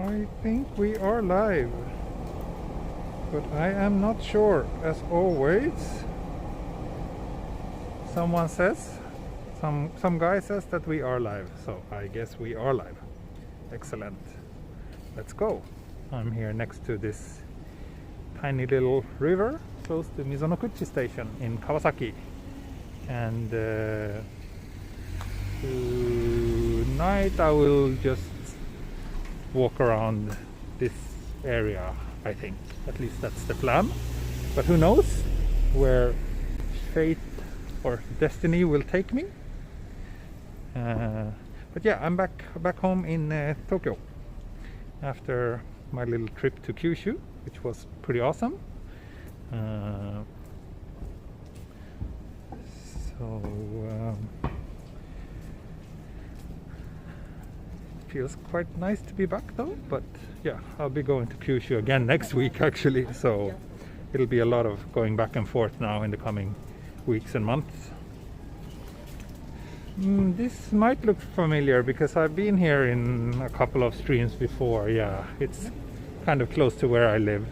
I think we are live, but I am not sure. As always, someone says, some guy says that we are live, so I guess we are live. Excellent. Let's go. I'm here next to this tiny little river close to Mizonokuchi station in Kawasaki, and tonight I will just walk around this area, I think. At least that's the plan, but who knows where fate or destiny will take me. But yeah, I'm back home in Tokyo after my little trip to Kyushu, which was pretty awesome. Feels quite nice to be back though, but yeah, I'll be going to Kyushu again next week actually, so it'll be a lot of going back and forth now in the coming weeks and months. This might look familiar because I've been here in a couple of streams before. Yeah, it's kind of close to where I live,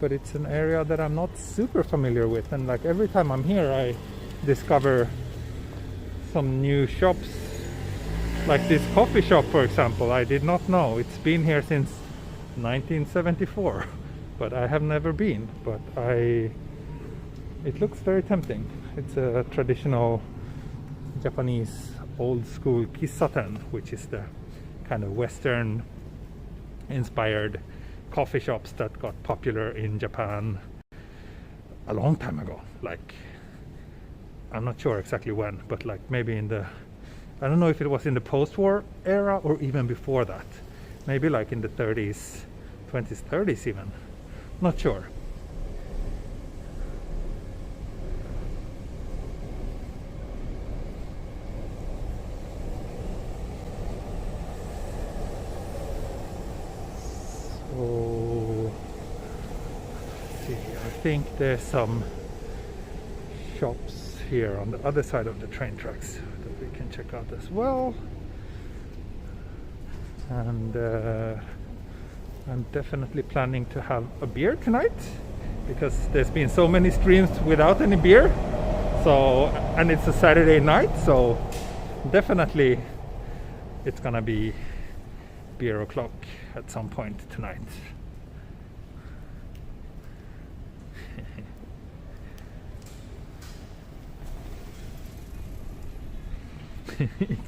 but it's an area that I'm not super familiar with, and like every time I'm here I discover some new shops. Like this coffee shop, for example, I did not know. It's been here since 1974, but I have never been. But it looks very tempting. It's a traditional Japanese old school kissaten, which is the kind of Western inspired coffee shops that got popular in Japan a long time ago. Like, I'm not sure exactly when, but like maybe in the, I don't know if it was in the post-war era or even before that. Maybe like in the 30s, 20s, 30s even. Not sure. So, let's see, I think there's some shops here on the other side of the train tracks that we can check out as well. And I'm definitely planning to have a beer tonight because there's been so many streams without any beer, so, and it's a Saturday night, so definitely it's gonna be beer o'clock at some point tonight.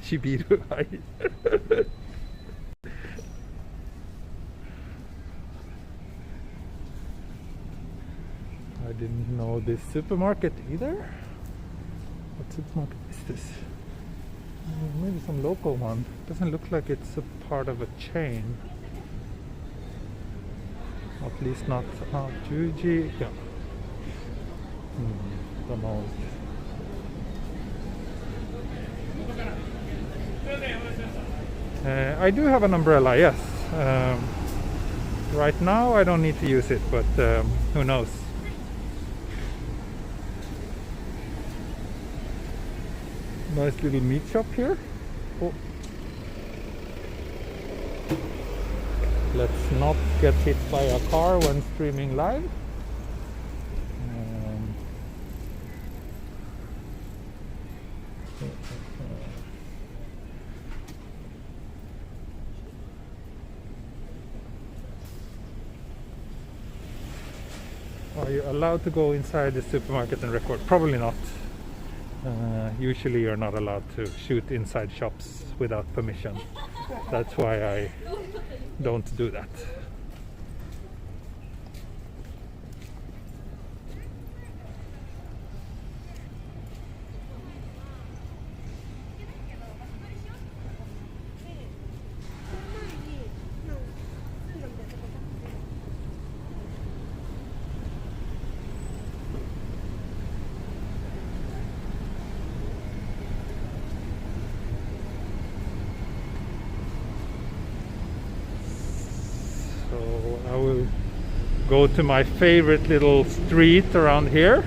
Chibiru. I didn't know this supermarket either. What supermarket is this? Maybe some local one. Doesn't look like it's a part of a chain. At least not Juji. Yeah. Don't know. I do have an umbrella, yes. Right now I don't need to use it, but who knows. Nice little meat shop here. Oh. Let's not get hit by a car when streaming live. Are you allowed to go inside the supermarket and record? Probably not. Usually you're not allowed to shoot inside shops without permission. That's why I don't do that. I will go to my favorite little street around here,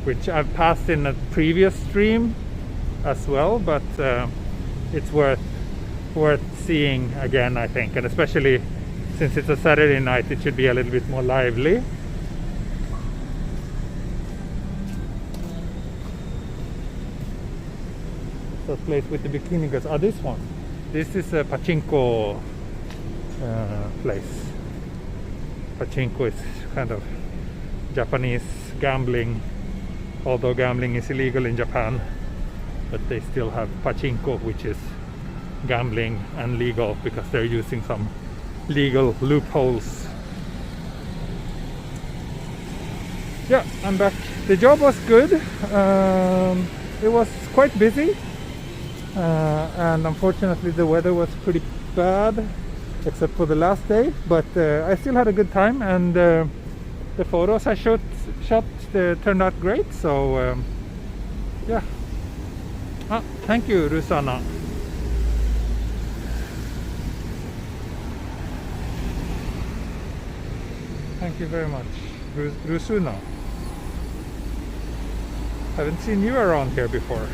which I've passed in a previous stream as well, but it's worth worth seeing again, I think, and especially since it's a Saturday night, it should be a little bit more lively. The place with the bikini girls. Oh, this one. This is a pachinko place. Pachinko is kind of Japanese gambling, although gambling is illegal in Japan, but they still have pachinko, which is gambling and legal because they're using some legal loopholes. Yeah, I'm back. The job was good. It was quite busy, and unfortunately the weather was pretty bad except for the last day, but I still had a good time, and the photos I shot turned out great, so yeah. Thank you, Rusana. Thank you very much, Rusuna. Haven't seen you around here before.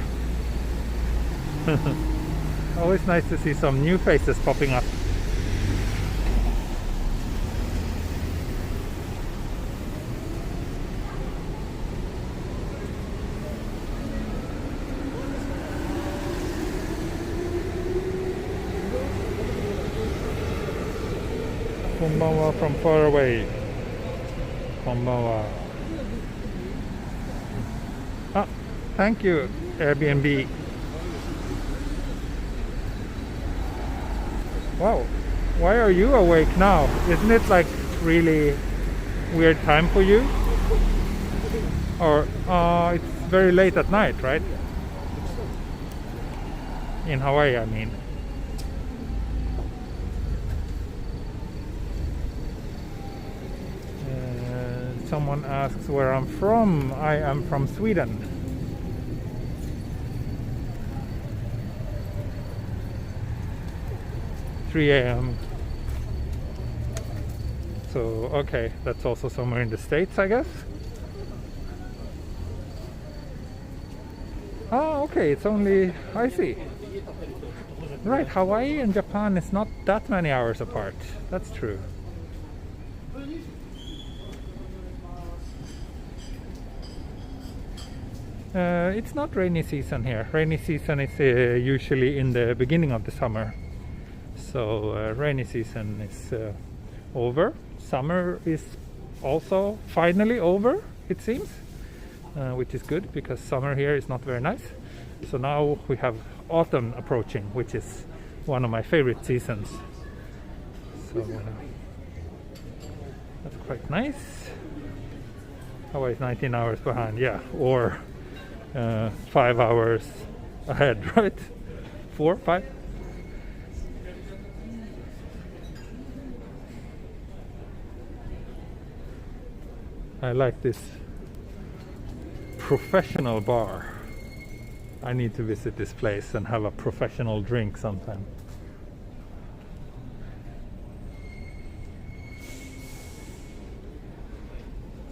Always nice to see some new faces popping up. Konbanwa from far away. Konbanwa. Thank you, Airbnb. Wow, why are you awake now? Isn't it like really weird time for you? Or it's very late at night, right? In Hawaii, I mean. Someone asks where I'm from. I am from Sweden. (3 a.m. So okay, that's also somewhere in the States, I guess. Oh, okay, it's only, I see. Right, Hawaii and Japan is not that many hours apart. That's true. It's not rainy season here. Rainy season is usually in the beginning of the summer. So rainy season is over. Summer is also finally over, it seems, which is good because summer here is not very nice. So now we have autumn approaching, which is one of my favorite seasons. So that's quite nice. Hawaii is 19 hours behind, yeah, or 5 hours ahead, right? 4, 5? I like this professional bar. I need to visit this place and have a professional drink sometime.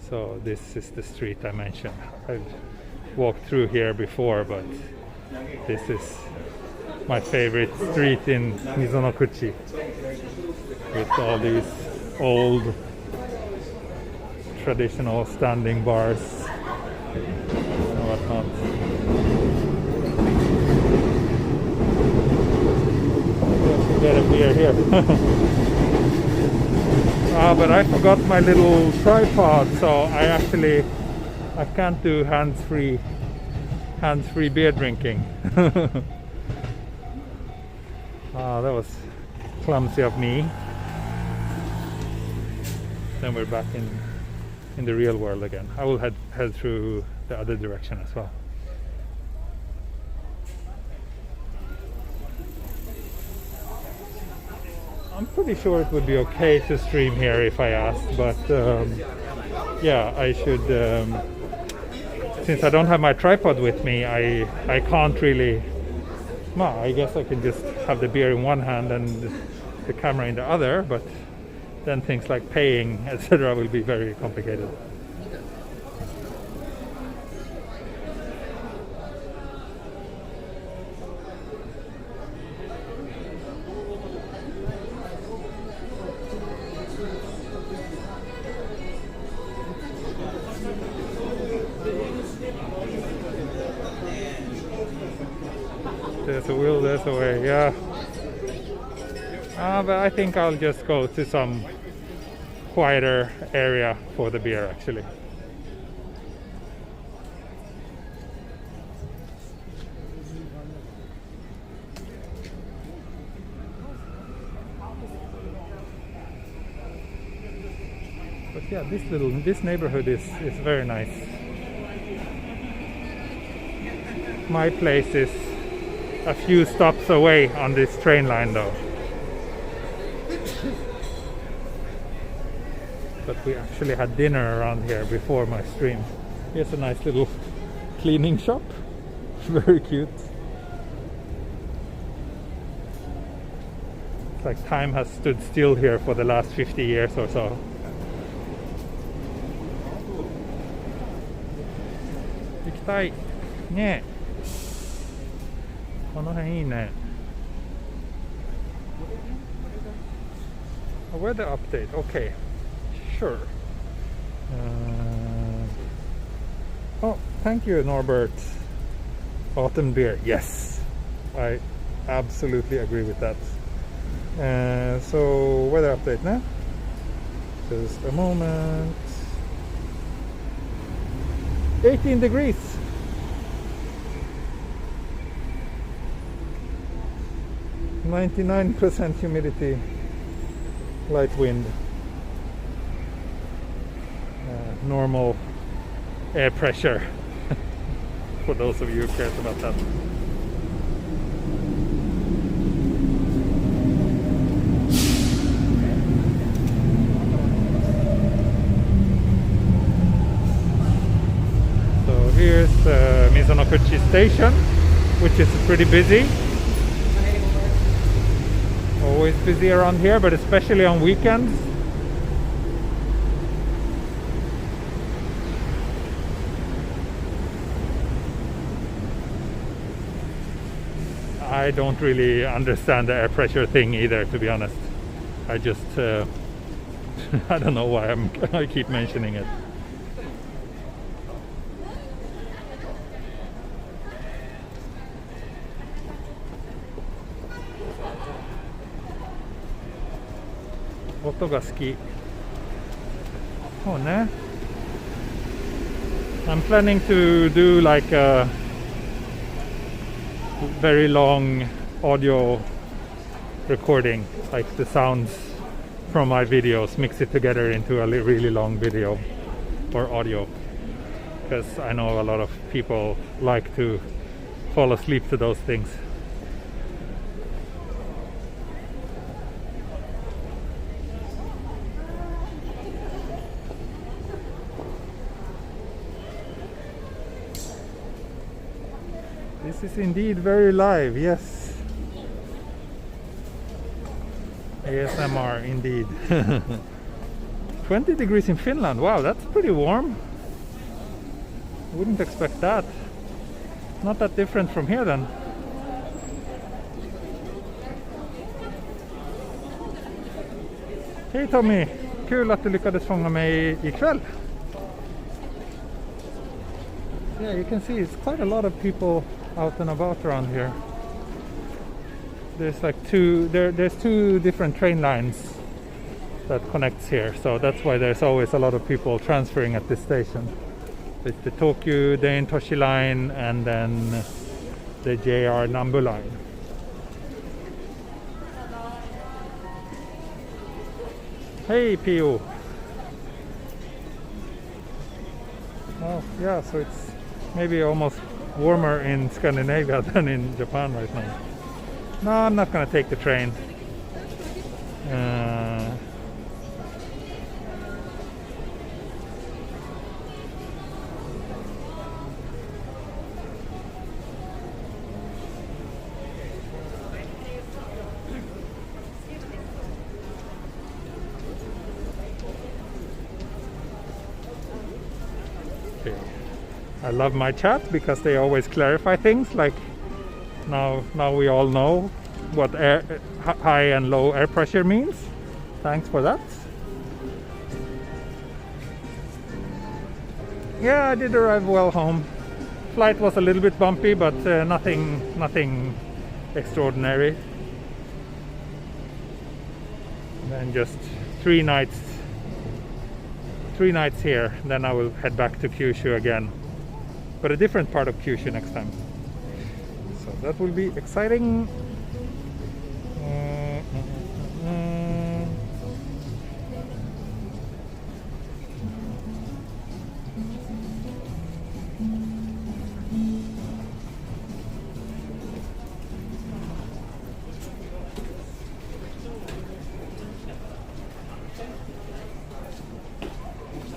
So this is the street I mentioned. I've walked through here before, but this is my favorite street in Mizonokuchi, with all these old traditional standing bars and whatnot. Let's get a beer here. But I forgot my little tripod, so I can't do hands-free beer drinking. That was clumsy of me. Then we're back in the real world again. I will head through the other direction as well. I'm pretty sure it would be okay to stream here if I asked, but yeah, I should, since I don't have my tripod with me, I can't really, well, I guess I can just have the beer in one hand and the camera in the other, but then things like paying, etc. will be very complicated. There's a will, there's a way, yeah. But I think I'll just go to some quieter area for the beer actually. But yeah, this neighborhood is very nice. My place is a few stops away on this train line though. But we actually had dinner around here before my stream. Here's a nice little cleaning shop. Very cute. It's like time has stood still here for the last 50 years or so. Ikitai. Ne. この辺いいね. A weather update. Okay. Sure. Oh, thank you, Norbert. Autumn beer. Yes, I absolutely agree with that. So, weather update now. Just a moment. 18 degrees. 99% humidity. Light wind. Normal air pressure for those of you who cares about that. So here's Mizonokuchi station, which is pretty busy. Always busy around here, but especially on weekends. I don't really understand the air pressure thing either, to be honest. I just I don't know why I keep mentioning it. Oto ga suki. Oh, ne? I'm planning to do like a very long audio recording, like the sounds from my videos, mix it together into a really long video or audio, because I know a lot of people like to fall asleep to those things. This is indeed very live, yes. ASMR indeed. 20 degrees in Finland, wow, that's pretty warm. Wouldn't expect that. Not that different from here then. Hej Tommy, kul att du lyckades fånga mig ikväll. Yeah, you can see it's quite a lot of people out and about around here. There's like there's two different train lines that connects here, so that's why there's always a lot of people transferring at this station. It's the Tokyo Dain Toshi line and then the JR Nambu line. Hey Pio. Oh yeah, so it's maybe almost warmer in Scandinavia than in Japan right now. No, I'm not gonna take the train. I love my chat because they always clarify things, like now we all know what high and low air pressure means. Thanks for that. Yeah, I did arrive well home. Flight was a little bit bumpy, but nothing extraordinary. And then just 3 nights here, then I will head back to Kyushu again, but a different part of Kyushu next time. So that will be exciting.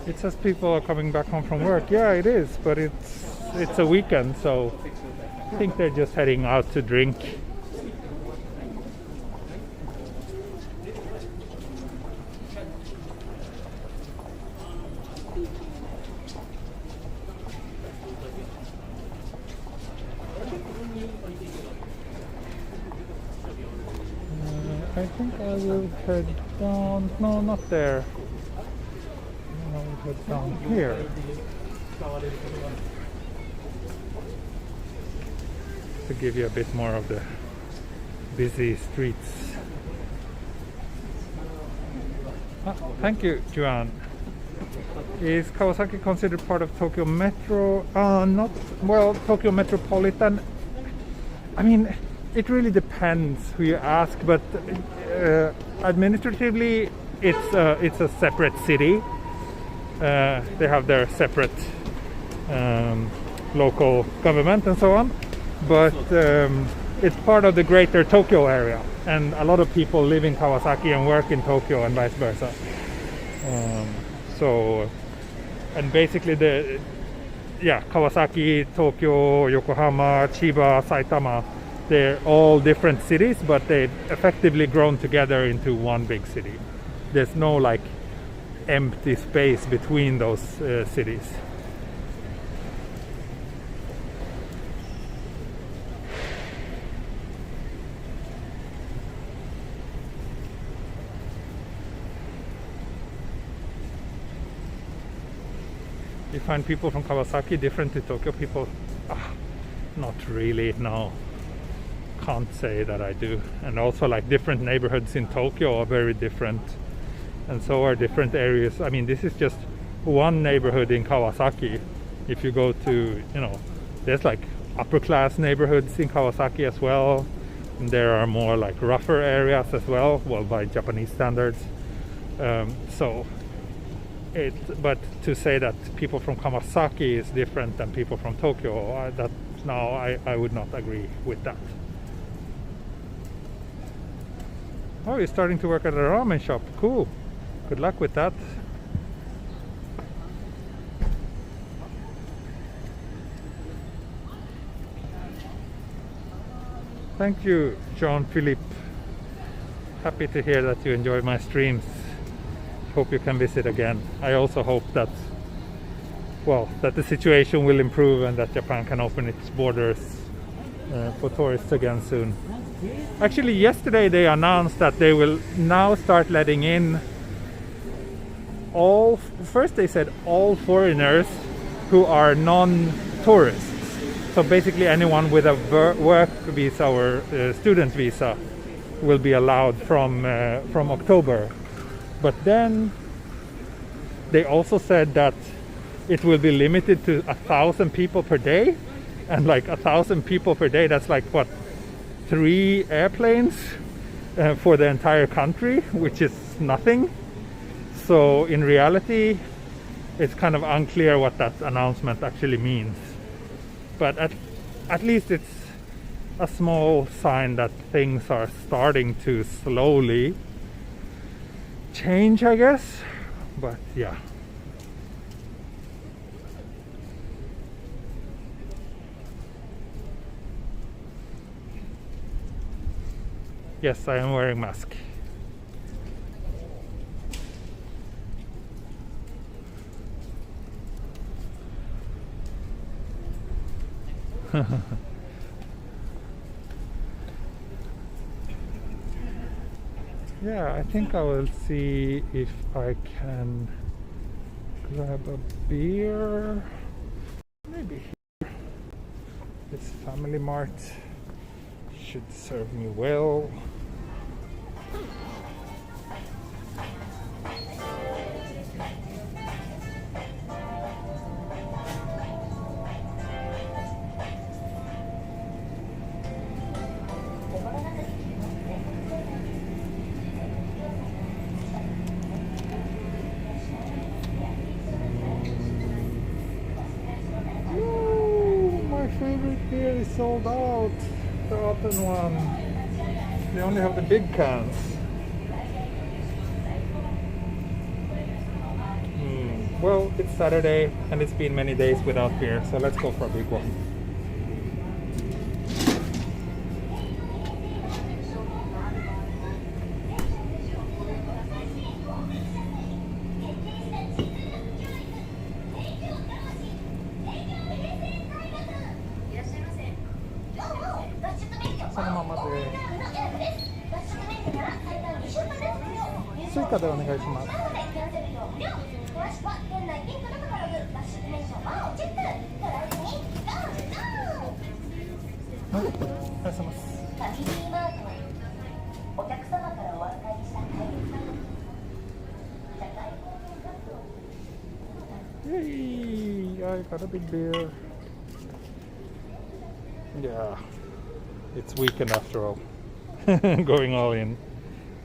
It says people are coming back home from work. Yeah, it is, but it's a weekend, so I think they're just heading out to drink. I think I will head down. No, not there. I will head down here. To give you a bit more of the busy streets. Thank you, Juan. Is Kawasaki considered part of Tokyo Metro? Not well, Tokyo Metropolitan. I mean, it really depends who you ask, but administratively, it's a separate city. They have their separate local government and so on, but it's part of the greater Tokyo area, and a lot of people live in Kawasaki and work in Tokyo and vice versa. And basically Kawasaki, Tokyo, Yokohama, Chiba, Saitama, they're all different cities, but they've effectively grown together into one big city. There's no like empty space between those cities. You find people from Kawasaki different to Tokyo people? Not really, no. Can't say that I do. And also like different neighborhoods in Tokyo are very different, and so are different areas. I mean, this is just one neighborhood in Kawasaki. If you go to, there's like upper class neighborhoods in Kawasaki as well, and there are more like rougher areas as well, by Japanese standards. But to say that people from Kawasaki is different than people from Tokyo, I would not agree with that. Oh, you're starting to work at a ramen shop. Cool. Good luck with that. Thank you, Jean-Philippe. Happy to hear that you enjoy my streams. Hope you can visit again. I also hope that the situation will improve and that Japan can open its borders for tourists again soon. Actually, yesterday they announced that they will now start letting in first they said all foreigners who are non-tourists. So basically anyone with a work visa or student visa will be allowed from October. But then they also said that it will be limited to 1,000 people per day, and like 1,000 people per day, that's like what, 3 airplanes for the entire country, which is nothing. So in reality, it's kind of unclear what that announcement actually means. But at least it's a small sign that things are starting to slowly change, I guess. But yeah. Yes, I am wearing mask. Yeah, I think I will see if I can grab a beer. Maybe here. This Family Mart should serve me well. Favorite beer is sold out. The open one. They only have the big cans. Well, it's Saturday and it's been many days without beer, so let's go for a big one. Suica でお願いします。はい、ありがとうございます。Yay! I got a big beer. Yeah, it's weekend after all. Going all in.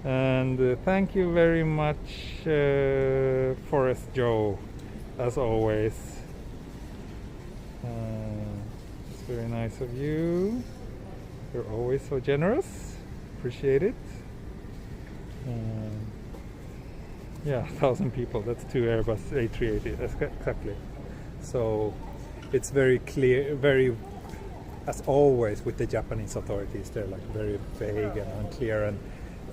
And thank you very much, Forest Joe, as always. It's very nice of you. You're always so generous. Appreciate it. Yeah, 1,000 people. That's 2 Airbus A380. Exactly. So it's very clear, very, as always with the Japanese authorities, they're like very vague and unclear, and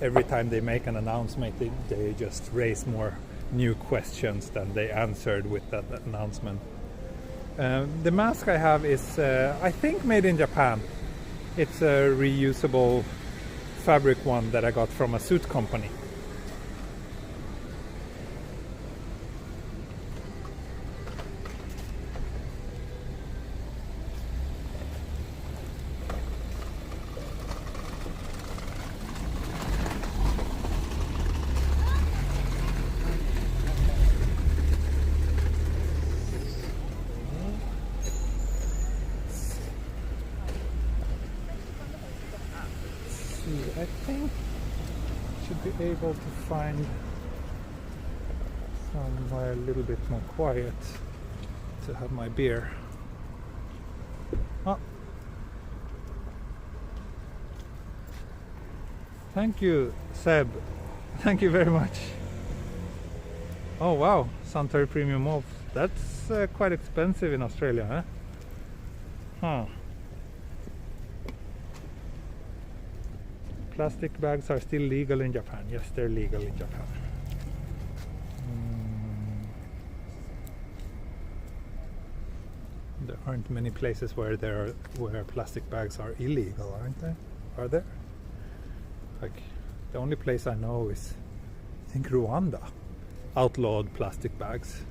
every time they make an announcement, they just raise more new questions than they answered with that announcement. The mask I have is, I think, made in Japan. It's a reusable fabric one that I got from a suit company. I think I should be able to find somewhere a little bit more quiet to have my beer. Oh. Thank you, Seb. Thank you very much. Oh wow, Suntory Premium Malt. That's quite expensive in Australia, huh? Huh. Plastic bags are still legal in Japan. Yes, they're legal in Japan. There aren't many places where plastic bags are illegal, aren't there? Are there? Like, the only place I know is, I think, Rwanda outlawed plastic bags.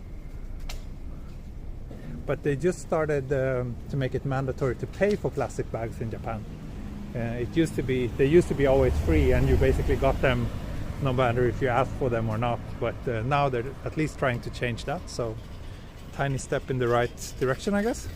But they just started to make it mandatory to pay for plastic bags in Japan. They used to be always free, and you basically got them no matter if you asked for them or not. But now they're at least trying to change that, so tiny step in the right direction, I guess.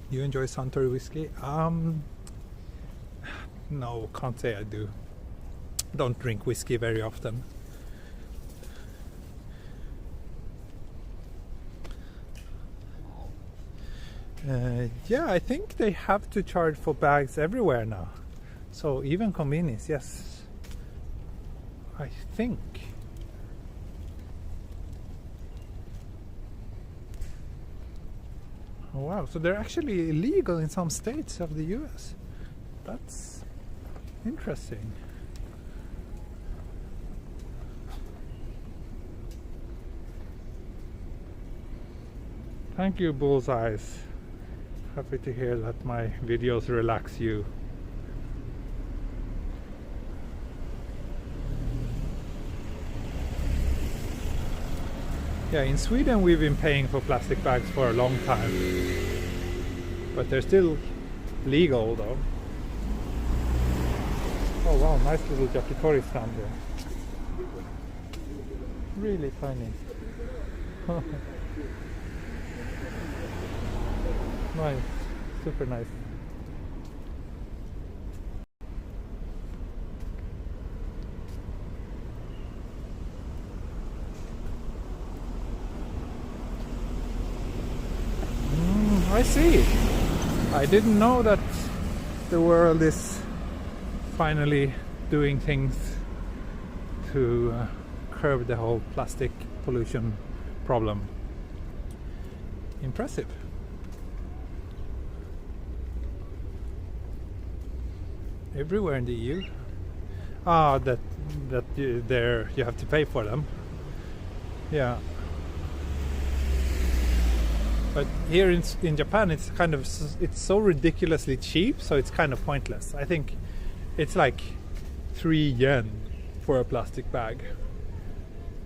Do you enjoy Suntory whiskey? No, can't say I do. Don't drink whiskey very often. Yeah, I think they have to charge for bags everywhere now. So even convenience, yes. I think. Oh, wow, so they're actually illegal in some states of the US. That's interesting. Thank you, Bullseyes. happy to hear that my videos relax you. Yeah, in Sweden we've been paying for plastic bags for a long time, but they're still legal though. Oh wow, nice little yakitori stand here. Really tiny. Nice, super nice. I see. I didn't know that the world is finally doing things to curb the whole plastic pollution problem. Impressive. Everywhere in the EU. Ah, that you have to pay for them. Yeah. But here in Japan, it's so ridiculously cheap, so it's kind of pointless. I think it's like 3 yen for a plastic bag.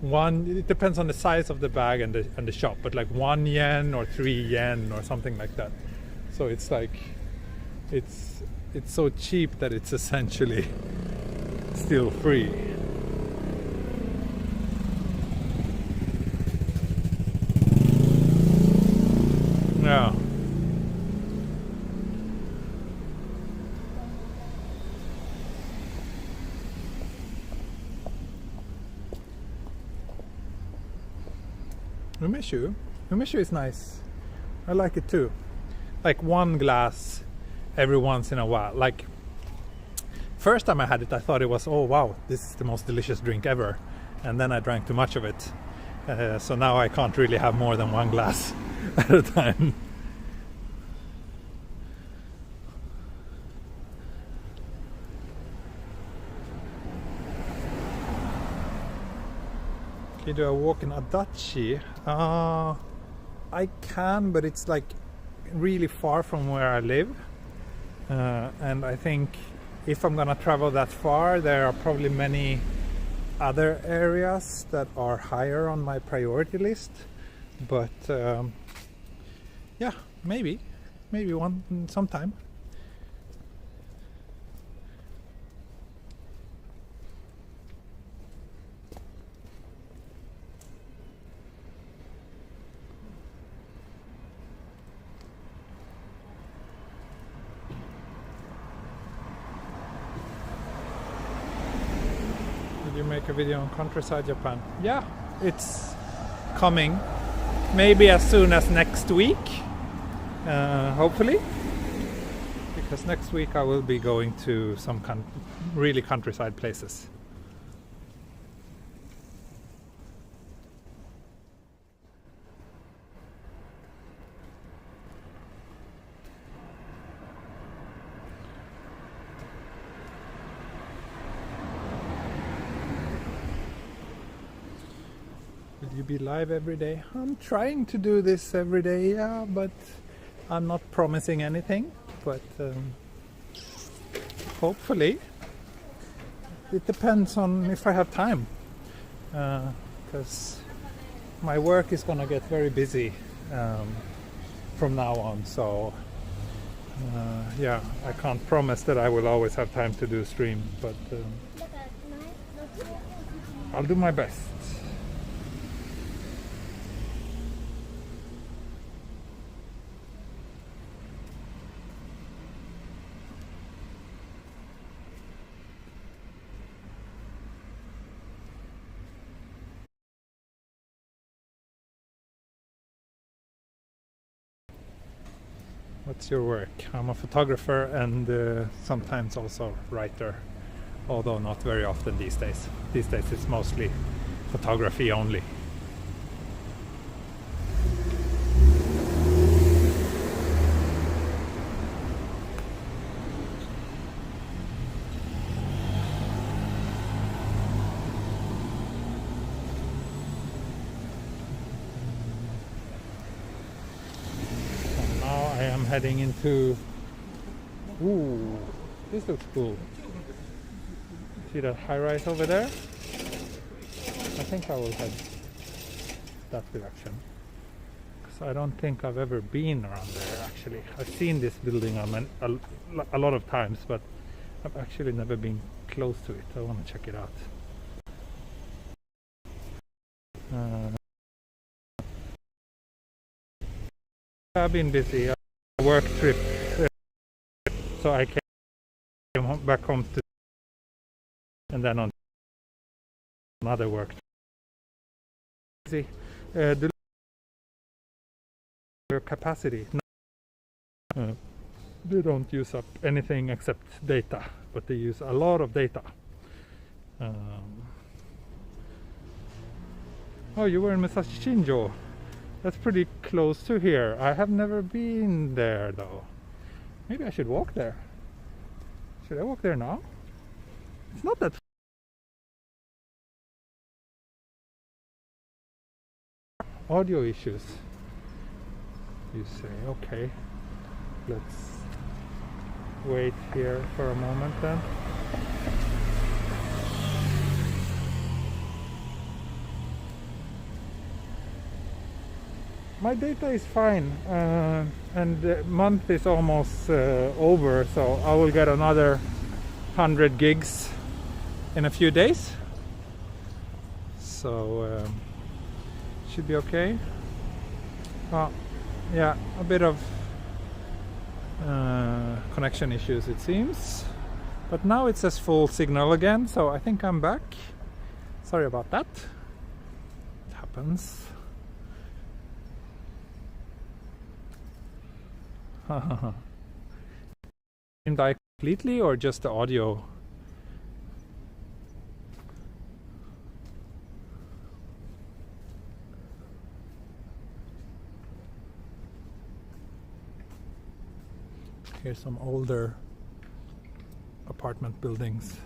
It depends on the size of the bag and the shop, but like 1 yen or 3 yen or something like that. So it's like it's so cheap that it's essentially still free. Yeah. Umeshu is nice. I like it too. Like one glass every once in a while. Like first time I had it, I thought it was, oh wow, this is the most delicious drink ever. And then I drank too much of it. So now I can't really have more than one glass at a time. Can you do a walk in Adachi? I can, but it's like really far from where I live. And I think if I'm gonna travel that far, there are probably many other areas that are higher on my priority list. But yeah, maybe sometime. You make a video on countryside Japan. Yeah, it's coming. Maybe as soon as next week, hopefully. Because next week I will be going to some really countryside places. Will you be live every day? I'm trying to do this every day, yeah, but I'm not promising anything. But hopefully, it depends on if I have time, because my work is gonna get very busy from now on. So yeah, I can't promise that I will always have time to do stream, but I'll do my best. What's your work? I'm a photographer and sometimes also writer, although not very often these days. These days it's mostly photography only. heading into... Ooh, this looks cool. See that high-rise over there? I think I will head that direction. Because I don't think I've ever been around there, actually. I've seen this building a lot of times, but I've actually never been close to it. I want to check it out. I've been busy. A work trip, so I came back home to, and then on another work trip. The capacity. They don't use up anything except data, but they use a lot of data. Oh, you were in Musashi Shinjo. That's pretty close to here. I have never been there though. Maybe I should walk there. Should I walk there now? It's not that audio issues, you say. Okay, let's wait here for a moment then. My data is fine, and the month is almost over, so I will get another 100 gigs in a few days, so should be okay. Well, yeah, a bit of connection issues it seems, but now it says full signal again, so I think I'm back. Sorry about that. It happens. Die completely or just the audio? Here's some older apartment buildings.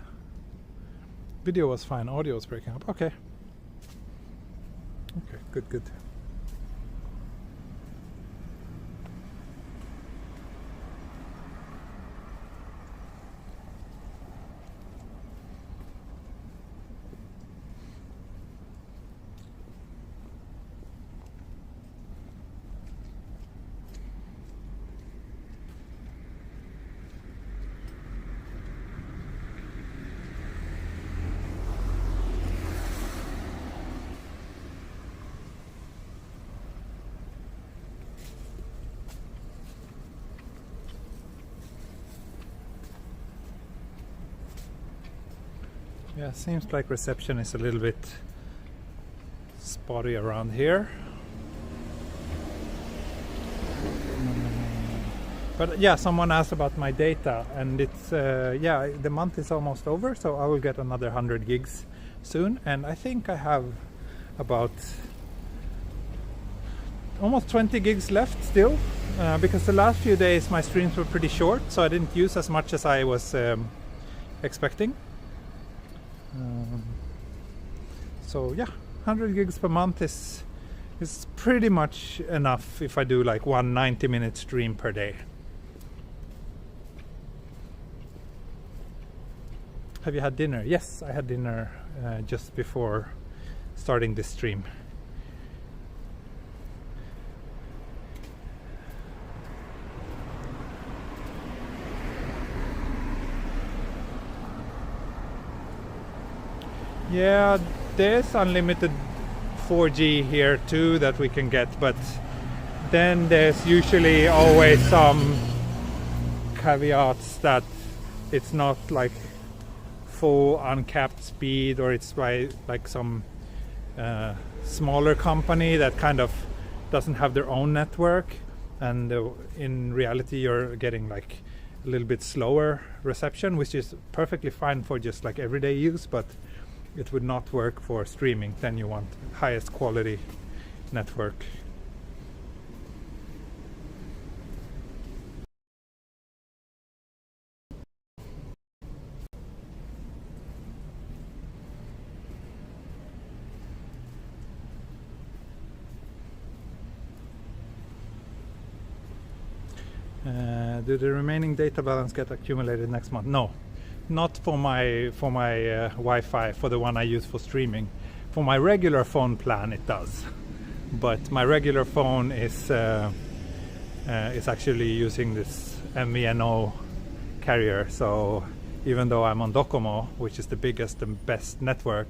Video was fine, audio was breaking up. Okay. Okay, good. Yeah, seems like reception is a little bit spotty around here. But yeah, someone asked about my data, and it's yeah, the month is almost over, so I will get another 100 gigs soon, and I think I have about almost 20 gigs left still, because the last few days my streams were pretty short, so I didn't use as much as I was expecting. So yeah, 100 gigs per month is pretty much enough if I do like one 90-minute stream per day. Have you had dinner? Yes, I had dinner just before starting this stream. Yeah, there's unlimited 4G here too that we can get, but then there's usually always some caveats that it's not like full uncapped speed, or it's by like some smaller company that kind of doesn't have their own network, and in reality you're getting like a little bit slower reception, which is perfectly fine for just like everyday use, but it would not work for streaming. Then you want highest quality network. Do the remaining data balance get accumulated next month? No, not for my Wi-Fi, for the one I use for streaming. For my regular phone plan it does, but my regular phone is actually using this MVNO carrier, so even though I'm on Docomo, which is the biggest and best network,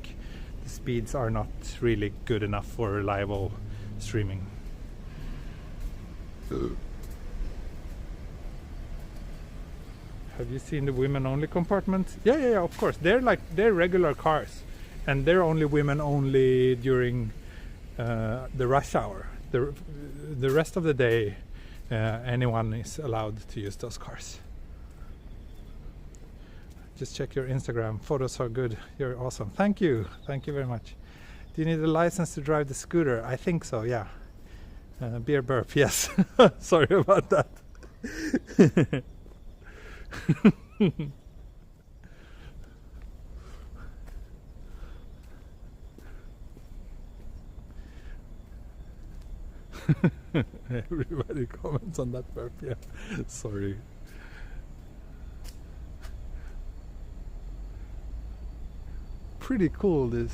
the speeds are not really good enough for reliable streaming. Have you seen the women only compartments? Yeah, of course. They're regular cars, and they're only women only during the rush hour. The rest of the day, anyone is allowed to use those cars. Just check your Instagram. Photos are good. You're awesome. Thank you very much. Do you need a license to drive the scooter? I think so, yeah. Beer burp, yes. Sorry about that. Everybody comments on that burp, yeah. Sorry. Pretty cool, this.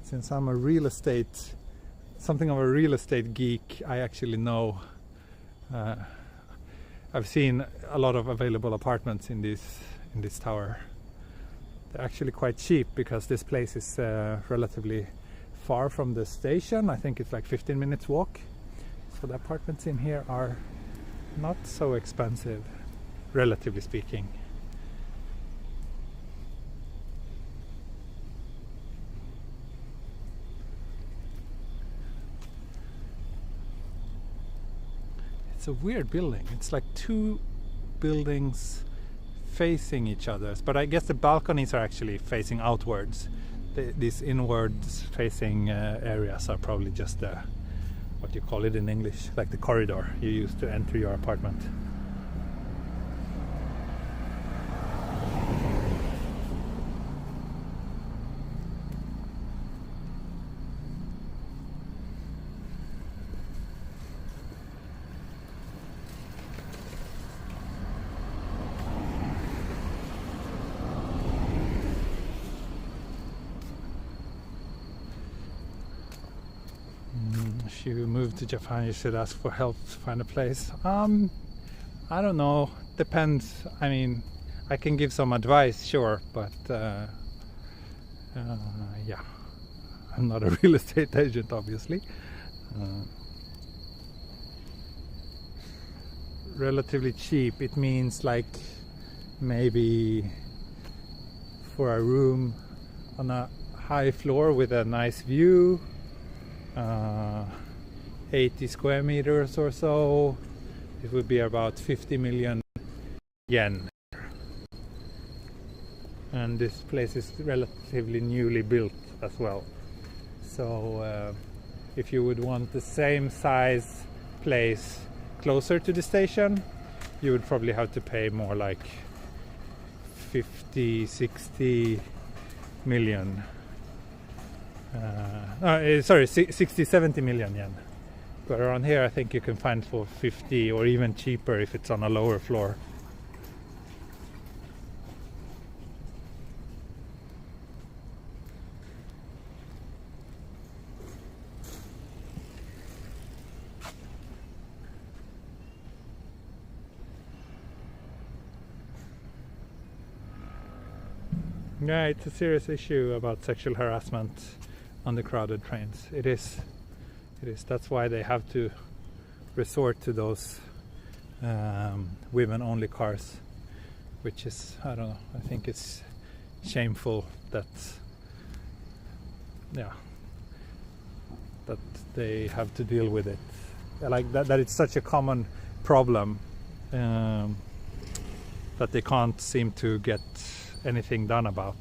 Since I'm something of a real estate geek, I actually know. I've seen a lot of available apartments in this tower. They're actually quite cheap because this place is relatively far from the station. I think it's like 15 minutes walk. So the apartments in here are not so expensive, relatively speaking. It's a weird building. It's like two buildings facing each other, but I guess the balconies are actually facing outwards. These inwards facing areas are probably just what you call it in English, like the corridor you use to enter your apartment. If you move to Japan, you should ask for help to find a place. I don't know. Depends. I mean, I can give some advice, sure, but yeah, I'm not a real estate agent, obviously. Relatively cheap. It means like maybe for a room on a high floor with a nice view. 80 square meters or so, it would be about 50 million yen. And this place is relatively newly built as well. So if you would want the same size place closer to the station, you would probably have to pay more, like 50-60 million. 60-70 million yen. But around here I think you can find for 50 or even cheaper if it's on a lower floor. Yeah, it's a serious issue about sexual harassment on the crowded trains. It is. That's why they have to resort to those women-only cars, which is, I don't know, I think it's shameful that, yeah, that they have to deal with it. Like that it's such a common problem that they can't seem to get anything done about.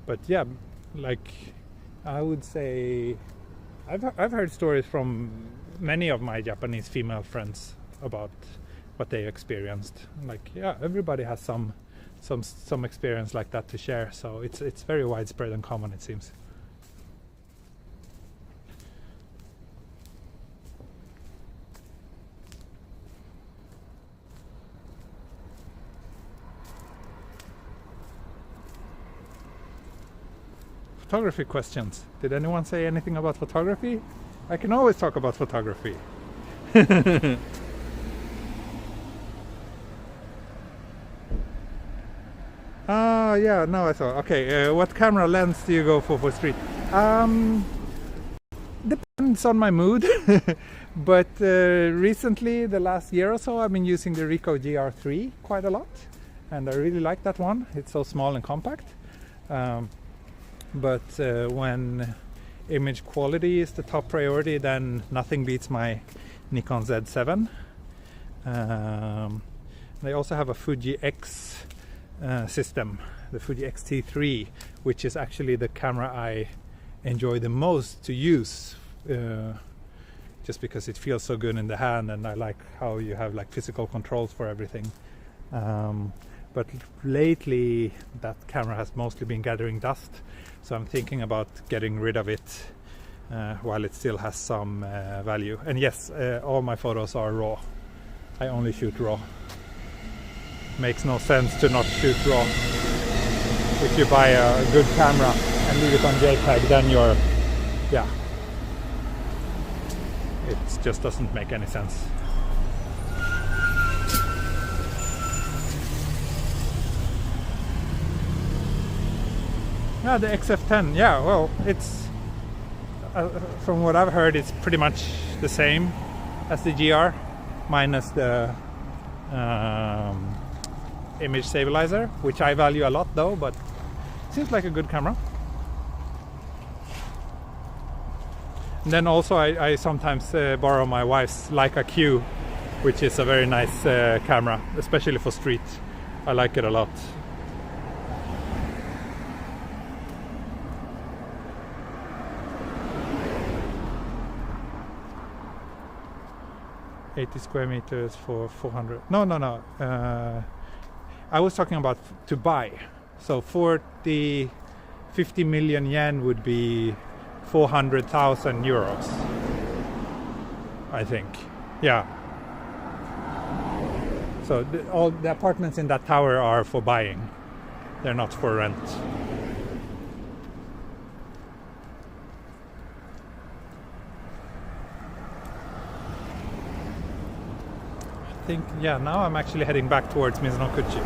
But yeah, like I would say, I've heard stories from many of my Japanese female friends about what they experienced. Like, yeah, everybody has some experience like that to share, so it's very widespread and common, it seems. Photography questions. Did anyone say anything about photography? I can always talk about photography. Yeah, no, I saw. Okay, what camera lens do you go for street? Depends on my mood. But recently, the last year or so, I've been using the Ricoh GR3 quite a lot, and I really like that one. It's so small and compact. But when image quality is the top priority, then nothing beats my Nikon Z7. They also have a Fuji X system, the Fuji X-T3, which is actually the camera I enjoy the most to use, just because it feels so good in the hand, and I like how you have like physical controls for everything. But lately that camera has mostly been gathering dust, so I'm thinking about getting rid of it while it still has some value. And yes, all my photos are raw. I only shoot raw. Makes no sense to not shoot raw. If you buy a good camera and leave it on JPEG, then you're, yeah, it just doesn't make any sense. Yeah, the XF10, yeah, well, it's from what I've heard, it's pretty much the same as the GR, minus the image stabilizer, which I value a lot though, but it seems like a good camera. And then also I sometimes borrow my wife's Leica Q, which is a very nice camera, especially for street. I like it a lot. $80 square meters for 400. No. I was talking about to buy. So 50 million yen would be 400,000 euros. I think. Yeah. So all the apartments in that tower are for buying. They're not for rent. I think, yeah, now I'm actually heading back towards Mizonokuchi.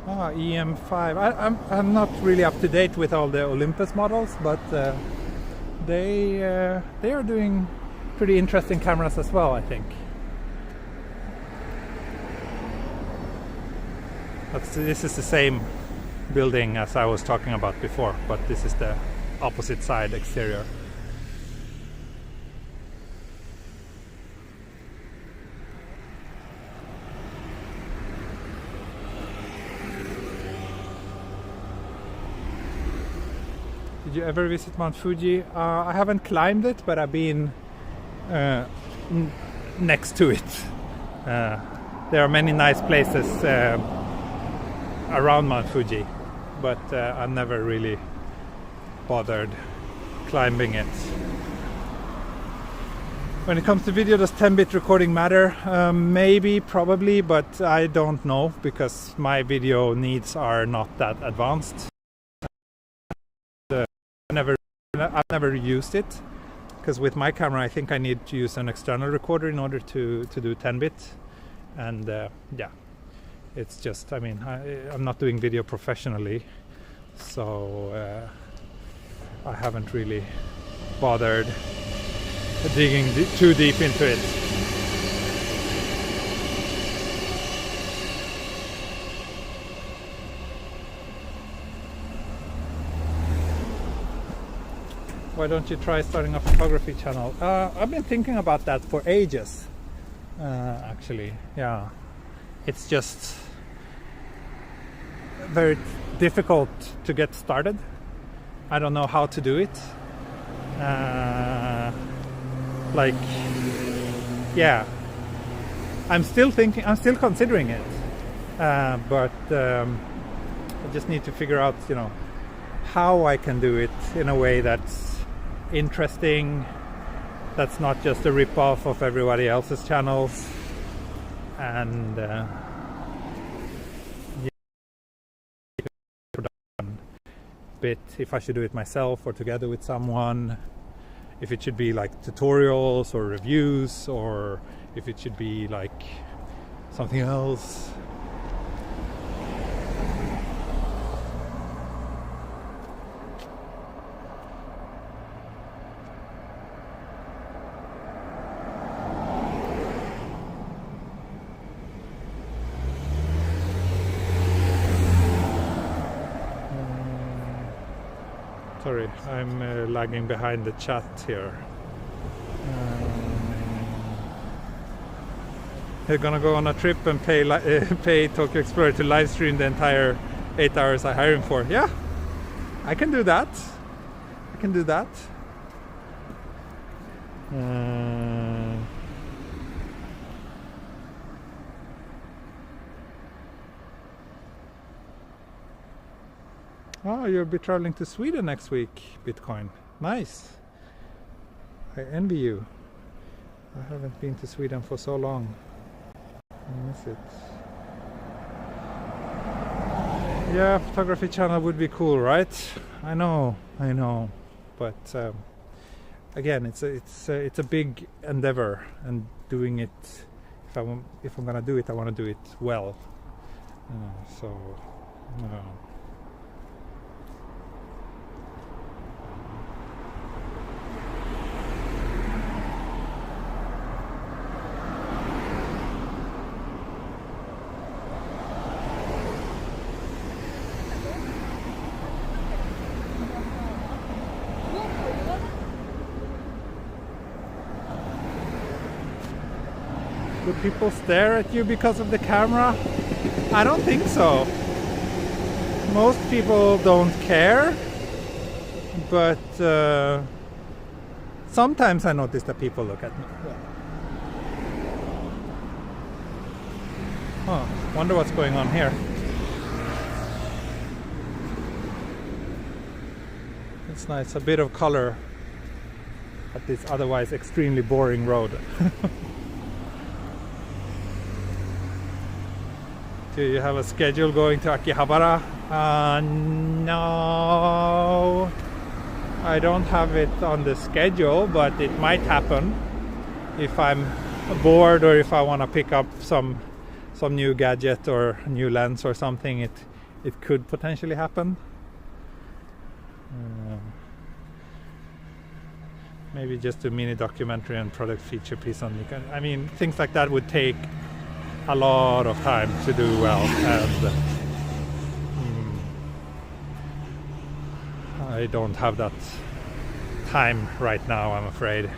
EM5. I'm not really up to date with all the Olympus models, but they are doing pretty interesting cameras as well, I think. This is the same building as I was talking about before, but this is the opposite side exterior. Did you ever visit Mount Fuji? I haven't climbed it, but I've been next to it. There are many nice places around Mount Fuji, but I've never really bothered climbing it. When it comes to video, does 10-bit recording matter? Maybe, probably, but I don't know, because my video needs are not that advanced. I've never used it, because with my camera I think I need to use an external recorder in order to do 10-bit, and yeah, it's just, I mean, I'm not doing video professionally, so I haven't really bothered digging too deep into it. Why don't you try starting a photography channel? I've been thinking about that for ages, actually. Yeah, it's just very difficult to get started. I don't know how to do it. Like, yeah, I'm still considering it, but I just need to figure out, you know, how I can do it in a way that's interesting, that's not just a rip-off of everybody else's channels, and bit if I should do it myself or together with someone, if it should be like tutorials or reviews, or if it should be like something else. Sorry, I'm lagging behind the chat here. They're gonna go on a trip and pay Tokyo Explorer to live stream the entire 8 hours I hire him for. Yeah, I can do that. I can do that. Oh, you'll be traveling to Sweden next week, Bitcoin. Nice. I envy you. I haven't been to Sweden for so long. I miss it. Yeah, photography channel would be cool, right? I know. But again, it's a big endeavor, and doing it. If I'm gonna do it, I want to do it well. So. Do people stare at you because of the camera? I don't think so. Most people don't care, but sometimes I notice that people look at me. Huh, wonder what's going on here. It's nice, a bit of color at this otherwise extremely boring road. Do you have a schedule going to Akihabara? No, I don't have it on the schedule, but it might happen if I'm bored, or if I want to pick up some new gadget or new lens or something. It could potentially happen. Maybe just a mini documentary and product feature piece on Nikon. I mean, things like that would take a lot of time to do well, and I don't have that time right now, I'm afraid.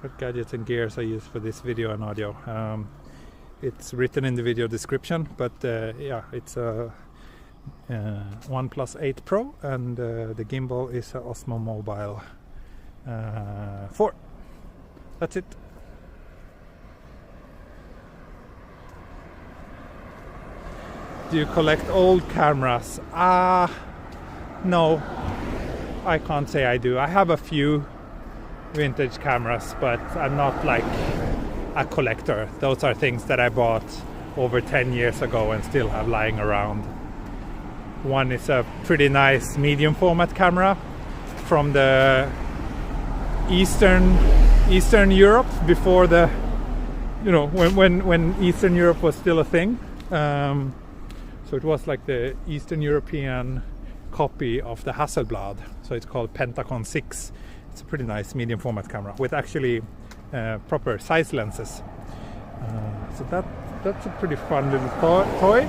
What gadgets and gears I use for this video and audio? It's written in the video description, but yeah, it's a Oneplus 8 Pro, and the gimbal is a Osmo Mobile 4. That's it. Do you collect old cameras? No, I can't say I do. I have a few vintage cameras, but I'm not like a collector. Those are things that I bought over 10 years ago and still have lying around. One is a pretty nice medium format camera from the Eastern Europe, before the, you know, when Eastern Europe was still a thing. So it was like the Eastern European copy of the Hasselblad. So it's called Pentacon 6. It's a pretty nice medium format camera with actually proper size lenses. So that's a pretty fun little toy,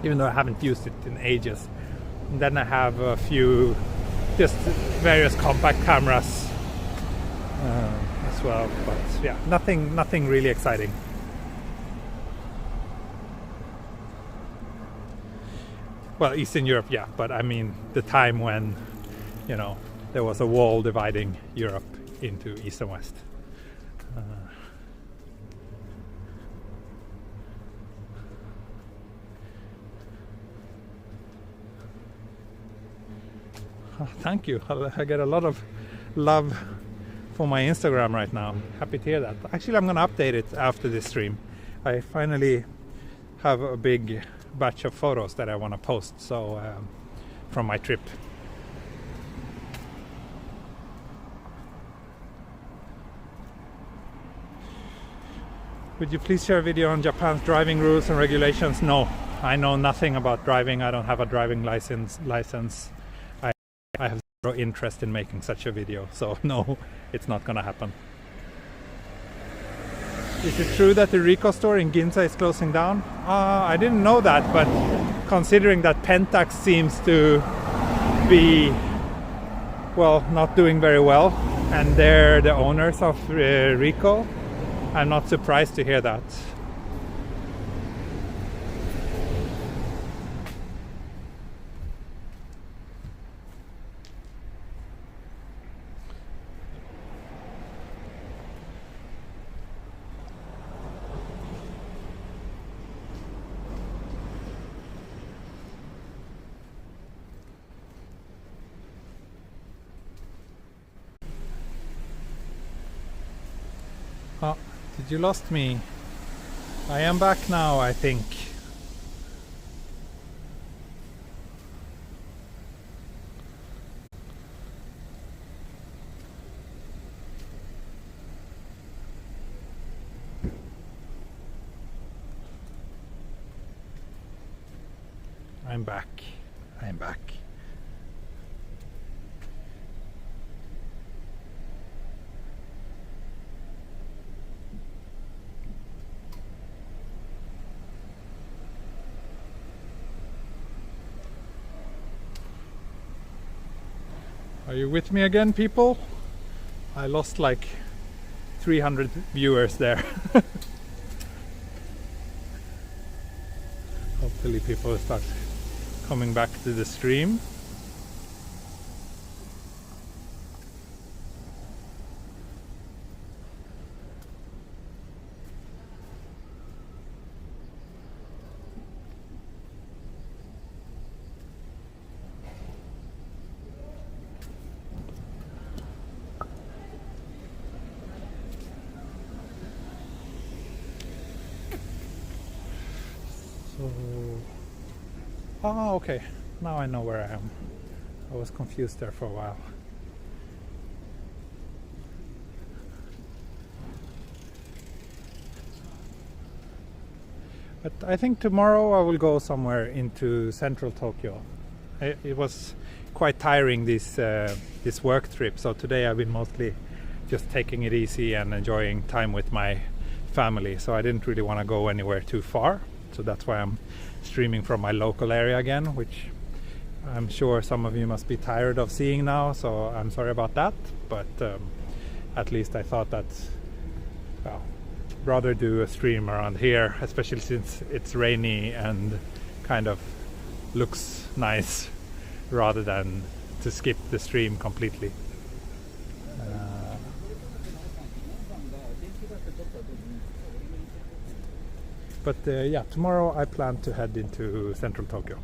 even though I haven't used it in ages. And then I have a few just various compact cameras as well, but yeah, nothing really exciting. Well, Eastern Europe, yeah, but I mean the time when, you know, there was a wall dividing Europe into East and West. Thank you. I get a lot of love for my Instagram right now. Happy to hear that. Actually, I'm gonna update it after this stream. I finally have a big batch of photos that I want to post, so from my trip. Would you please share a video on Japan's driving rules and regulations? No, I know nothing about driving. I don't have a driving license. I have zero interest in making such a video, so no, it's not gonna happen. Is it true that the Ricoh store in Ginza is closing down? I didn't know that, but considering that Pentax seems to be, well, not doing very well, and they're the owners of Ricoh, I'm not surprised to hear that. Oh, did you lost me? I am back now, I think. I'm back. I'm back. Are you with me again, people? I lost like 300 viewers there. Hopefully people will start coming back to the stream. Oh, okay. Now I know where I am. I was confused there for a while. But I think tomorrow I will go somewhere into central Tokyo. It was quite tiring this work trip, so today I've been mostly just taking it easy and enjoying time with my family. So I didn't really want to go anywhere too far. So that's why I'm streaming from my local area again, which I'm sure some of you must be tired of seeing now, so I'm sorry about that. But at least I thought that, well, rather do a stream around here, especially since it's rainy and kind of looks nice, rather than to skip the stream completely. But yeah, tomorrow I plan to head into central Tokyo.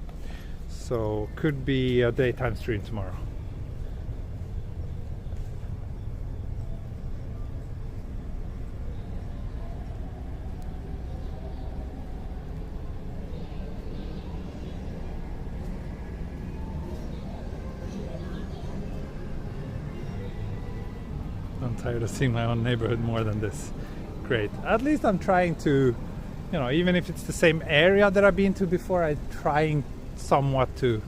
So could be a daytime stream tomorrow. I'm tired of seeing my own neighborhood more than this. Great. At least I'm trying to, you know, even if it's the same area that I've been to before, I'm trying somewhat to,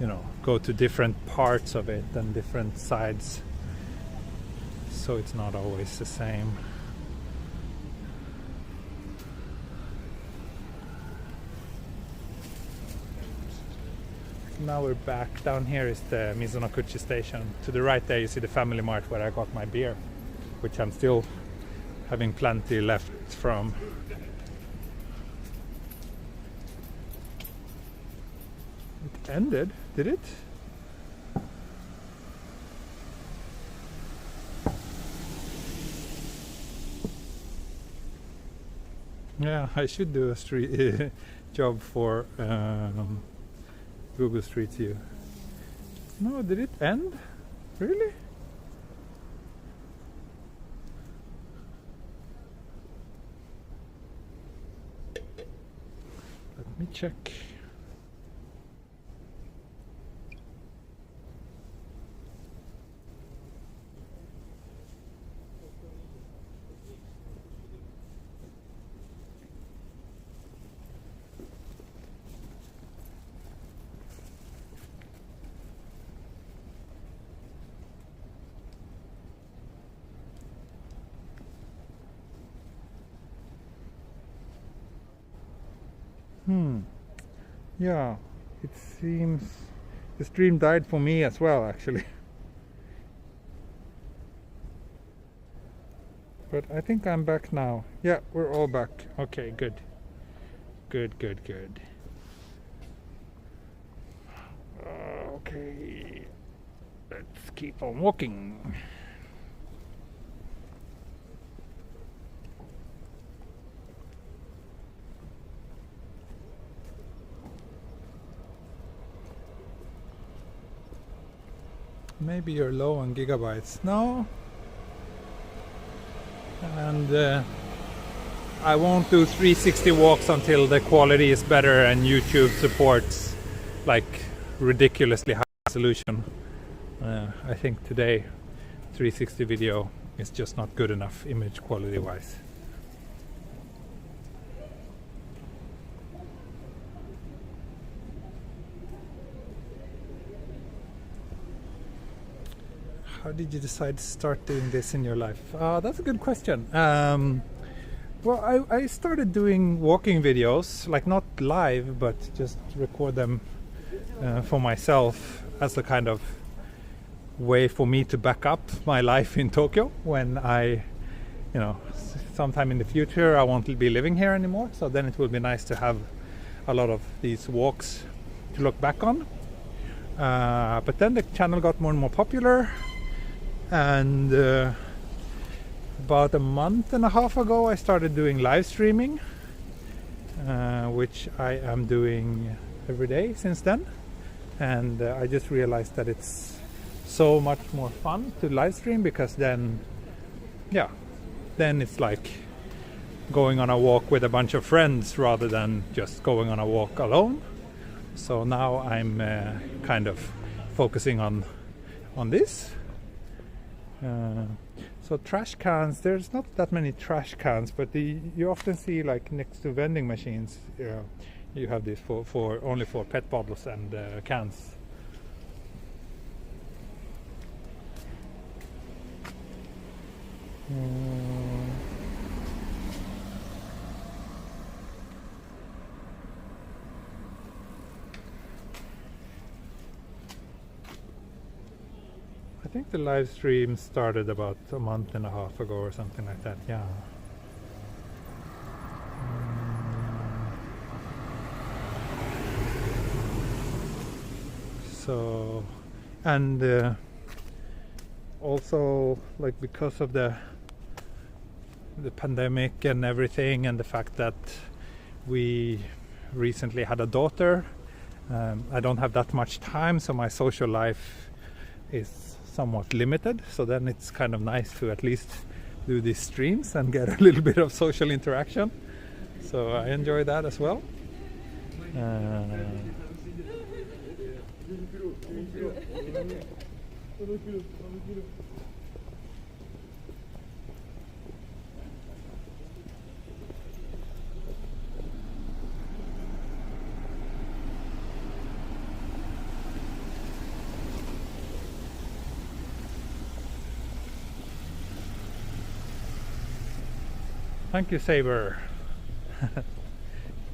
you know, go to different parts of it and different sides, so it's not always the same. Now we're back. Down here is the Mizonokuchi station. To the right there you see the Family Mart where I got my beer, which I'm still having plenty left from. It ended, did it? Yeah, I should do a street job for Google Street View. No, did it end? Really? Let me check. Yeah, it seems the stream died for me as well, actually. But I think I'm back now. Yeah, we're all back. Okay, good. Good. Okay, let's keep on walking. Maybe you're low on gigabytes. No. And I won't do 360 walks until the quality is better and YouTube supports like ridiculously high resolution. I think today 360 video is just not good enough image quality wise. How did you decide to start doing this in your life? That's a good question. Well, I started doing walking videos, like not live, but just record them for myself as a kind of way for me to back up my life in Tokyo when I, sometime in the future I won't be living here anymore. So then it will be nice to have a lot of these walks to look back on. But then the channel got more and more popular. And about a month and a half ago I started doing live streaming, which I am doing every day since then. And I just realized that it's so much more fun to live stream, because then it's like going on a walk with a bunch of friends rather than just going on a walk alone. So now I'm kind of focusing on this. So trash cans, there's not that many trash cans, but you often see like next to vending machines, you have this for only for pet bottles and cans. I think the live stream started about a month and a half ago or something like that, yeah. So, and also like because of the pandemic and everything, and the fact that we recently had a daughter, I don't have that much time, so my social life is somewhat limited. So then it's kind of nice to at least do these streams and get a little bit of social interaction. So I enjoy that as well. Thank you, Saber.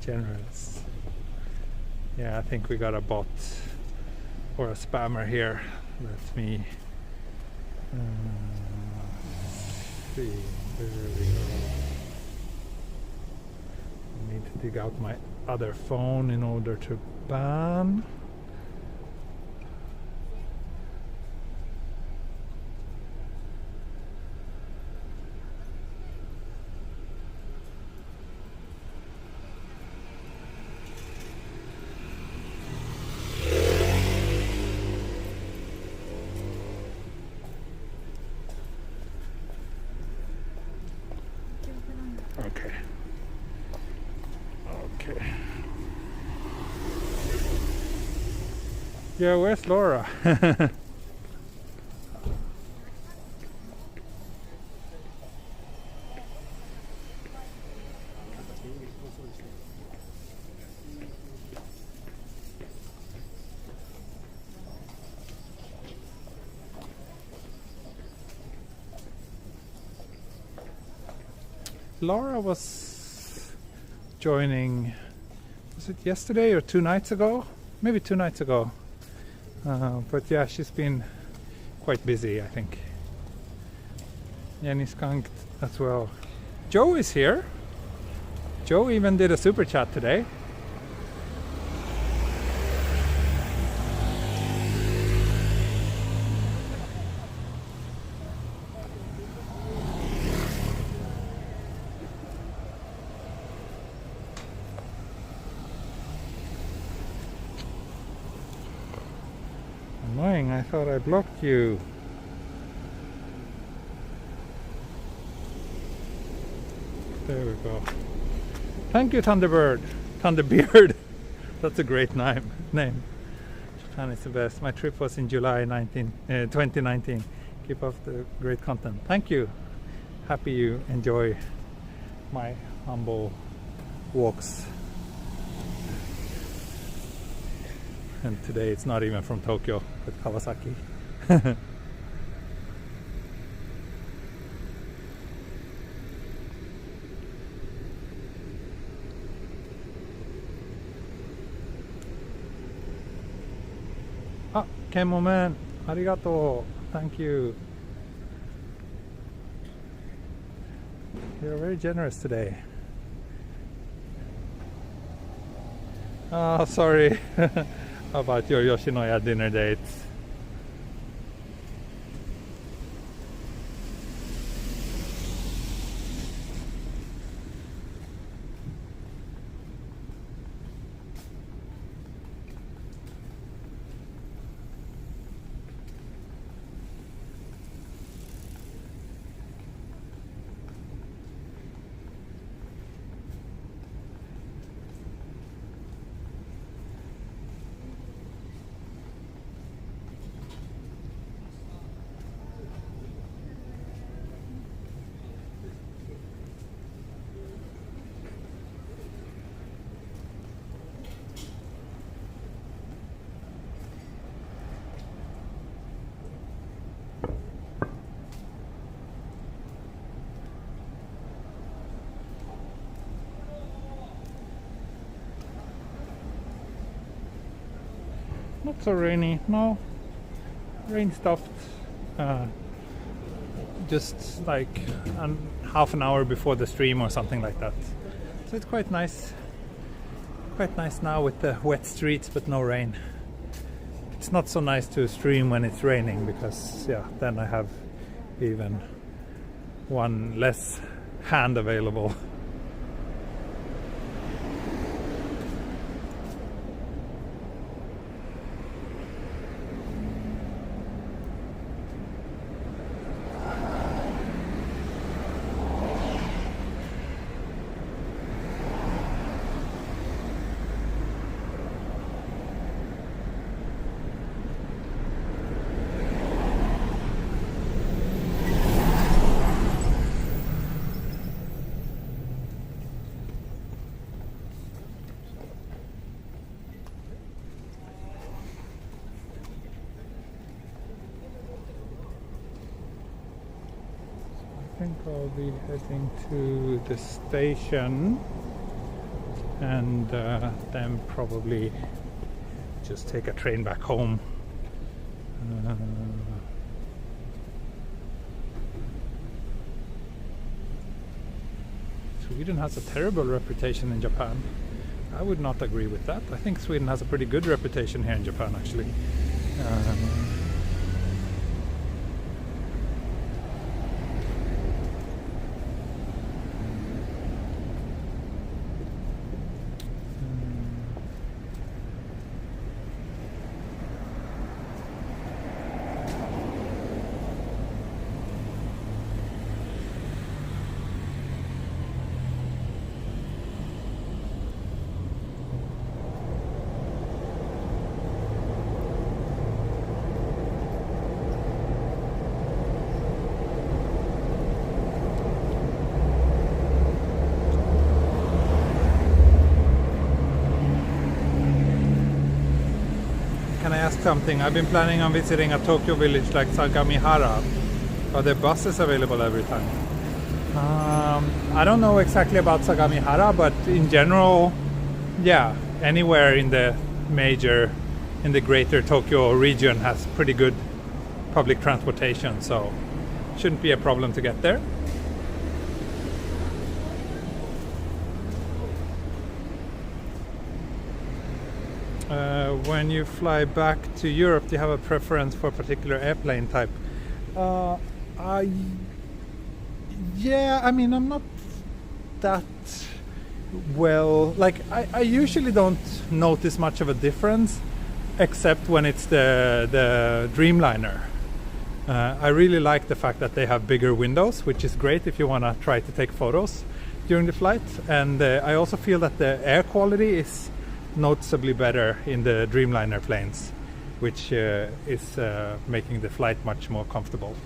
Generous. Yeah, I think we got a bot or a spammer here. Let me see. There we go. I need to dig out my other phone in order to ban. Okay. Yeah, where's Laura? Laura was joining, was it yesterday or 2 nights ago? Maybe 2 nights ago. But yeah, she's been quite busy, I think. Jenny skunked as well. Joe is here. Joe even did a super chat today. Annoying, I thought I blocked you. There we go. Thank you, Thunderbird. Thunderbeard. That's a great name. Japan is the best. My trip was in July 2019. Keep up the great content. Thank you. Happy you enjoy my humble walks. And today it's not even from Tokyo, but Kawasaki. Ah, Kemo man, arigato. Thank you. You're very generous today. Oh, sorry about your Yoshinoya dinner dates. Not so rainy, no. Rain stopped just like half an hour before the stream or something like that. So it's quite nice. Quite nice now with the wet streets but no rain. It's not so nice to stream when it's raining because yeah, then I have even one less hand available. I think I'll be heading to the station and then probably just take a train back home. Sweden has a terrible reputation in Japan. I would not agree with that. I think Sweden has a pretty good reputation here in Japan actually. I ask something? I've been planning on visiting a Tokyo village like Sagamihara. Are there buses available every time? I don't know exactly about Sagamihara, but in general, yeah, anywhere in the greater Tokyo region has pretty good public transportation, so shouldn't be a problem to get there. When you fly back to Europe, do you have a preference for a particular airplane type? Yeah, I mean, I'm not that well. Like, I usually don't notice much of a difference, except when it's the Dreamliner. I really like the fact that they have bigger windows, which is great if you want to try to take photos during the flight. And I also feel that the air quality is noticeably better in the Dreamliner planes, which is making the flight much more comfortable.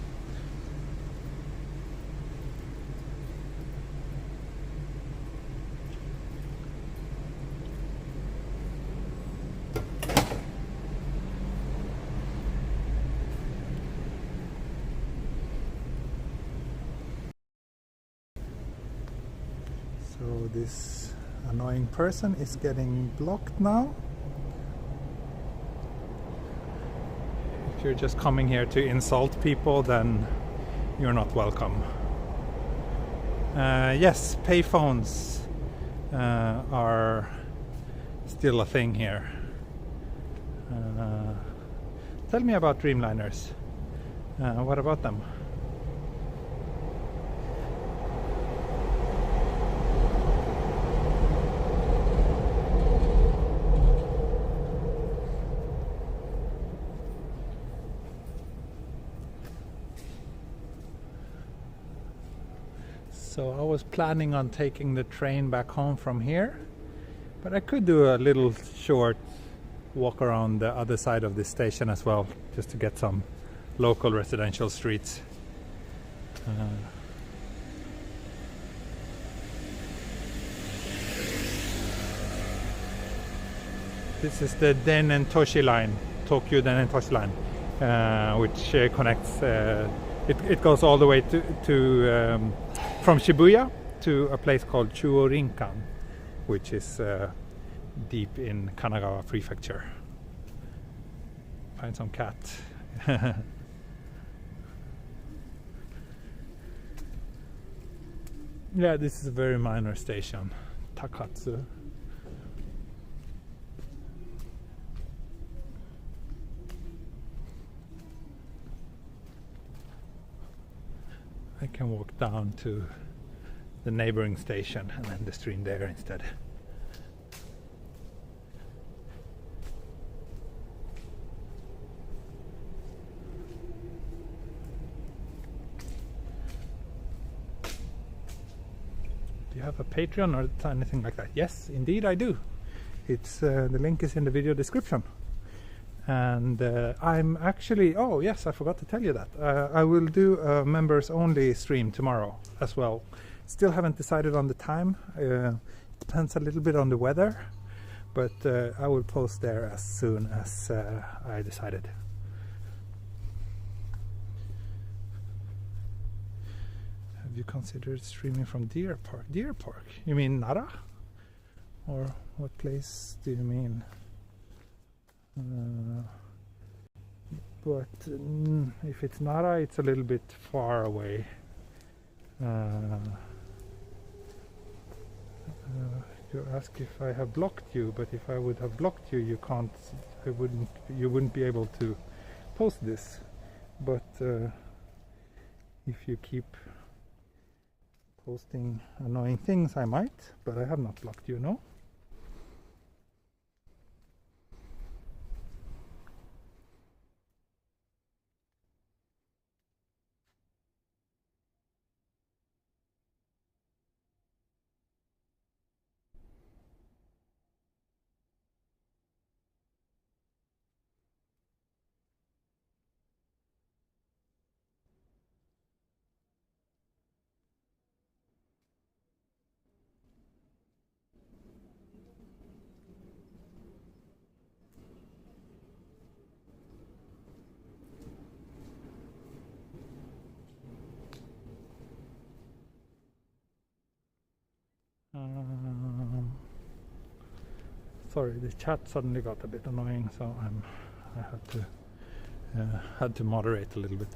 So this annoying person is getting blocked now. If you're just coming here to insult people, then you're not welcome. Yes, payphones are still a thing here. Tell me about Dreamliners. What about them? So I was planning on taking the train back home from here, but I could do a little short walk around the other side of this station as well, just to get some local residential streets. This is the Den-en-toshi line, Tokyo Den-en-toshi line, which connects. It goes all the way to from Shibuya to a place called Chuo-rinkan, which is deep in Kanagawa Prefecture. Find some cat. Yeah, this is a very minor station, Takatsu. I can walk down to the neighboring station and then the stream there instead. Do you have a Patreon or anything like that? Yes, indeed I do. It's the link is in the video description. And I'm actually, oh yes, I forgot to tell you that. I will do a members only stream tomorrow as well. Still haven't decided on the time. It depends a little bit on the weather, but I will post there as soon as I decided. Have you considered streaming from Deer Park? Deer Park? You mean Nara? Or what place do you mean? But if it's Nara, it's a little bit far away. You ask if I have blocked you, but if I would have blocked you, you wouldn't be able to post this. But if you keep posting annoying things, I might, but I have not blocked you, no? Um, Sorry, the chat suddenly got a bit annoying, so I had to moderate a little bit.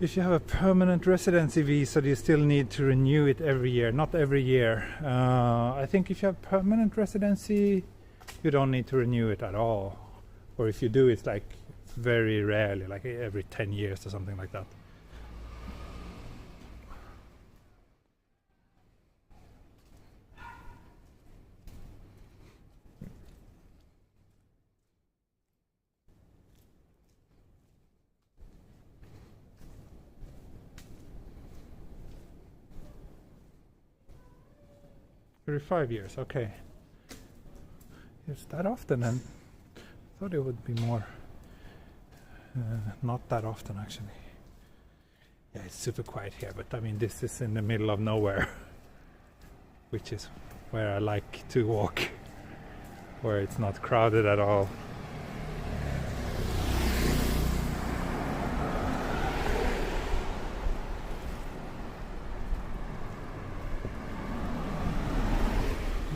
If you have a permanent residency visa, do you still need to renew it every year? Not every year. I think if you have permanent residency, you don't need to renew it at all. Or if you do, it's like very rarely, like every 10 years or something like that. Every 5 years, okay. It's that often, and I thought it would be more. Not that often, actually. Yeah, it's super quiet here, but I mean, this is in the middle of nowhere, which is where I like to walk, where it's not crowded at all.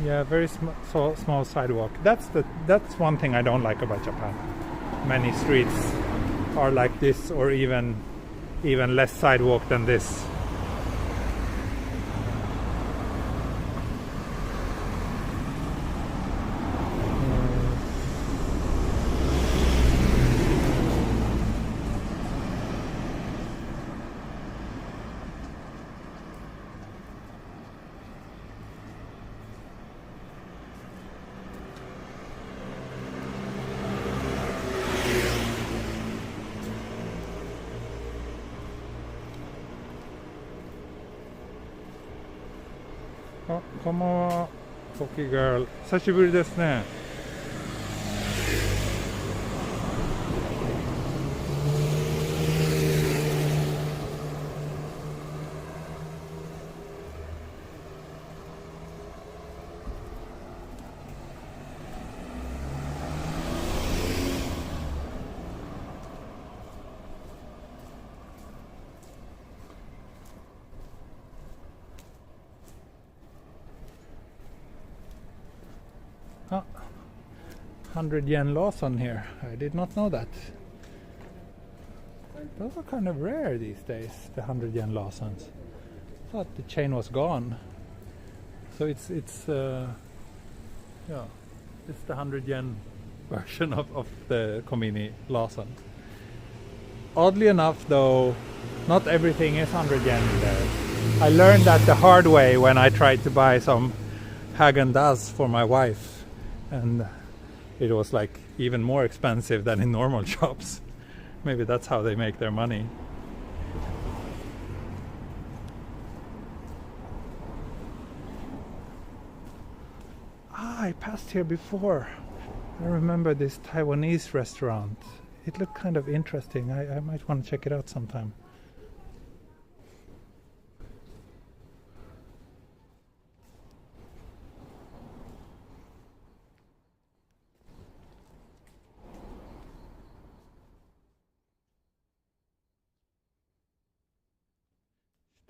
Yeah, very small sidewalk. That's one thing I don't like about Japan. Many streets are like this, or even less sidewalk than this.あ、こんばんは、コキガール。久しぶりですね。100 yen Lawson here. I did not know that. Those are kind of rare these days, the 100 yen Lawsons. I thought the chain was gone. So it's the 100 yen version of the Komini Lawson. Oddly enough, though, not everything is 100 yen there. I learned that the hard way when I tried to buy some Häagen-Dazs for my wife, and it was like even more expensive than in normal shops. Maybe that's how they make their money. I passed here before. I remember this Taiwanese restaurant. It looked kind of interesting. I might want to check it out sometime.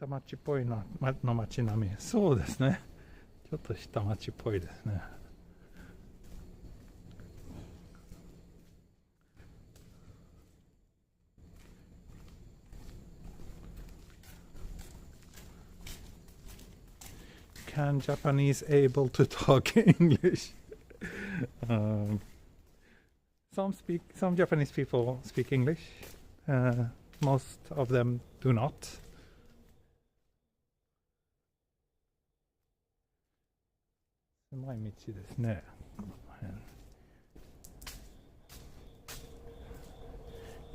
下町っぽいの街並み。そうですね。ちょっと下町っぽいですね。Can Japanese able to talk English? Some Japanese people speak English. Most of them do not.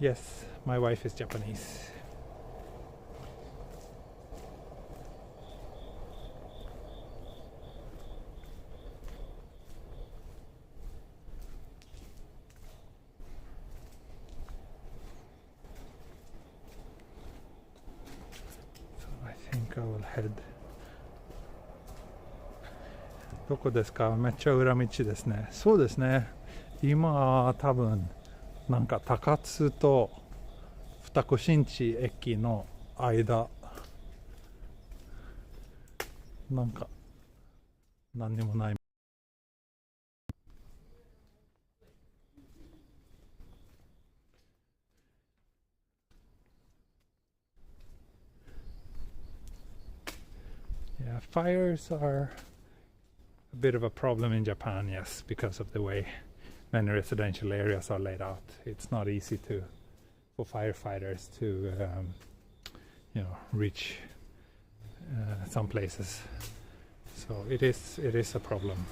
Yes, my wife is Japanese. So I think I will head. どこですか？めっちゃ裏道ですね。そうですね。今多分なんか高津と二子新地駅の間なんか何にもない。Yeah, fires are a bit of a problem in Japan, yes, because of the way many residential areas are laid out. It's not easy for firefighters to reach some places. So it is a problem.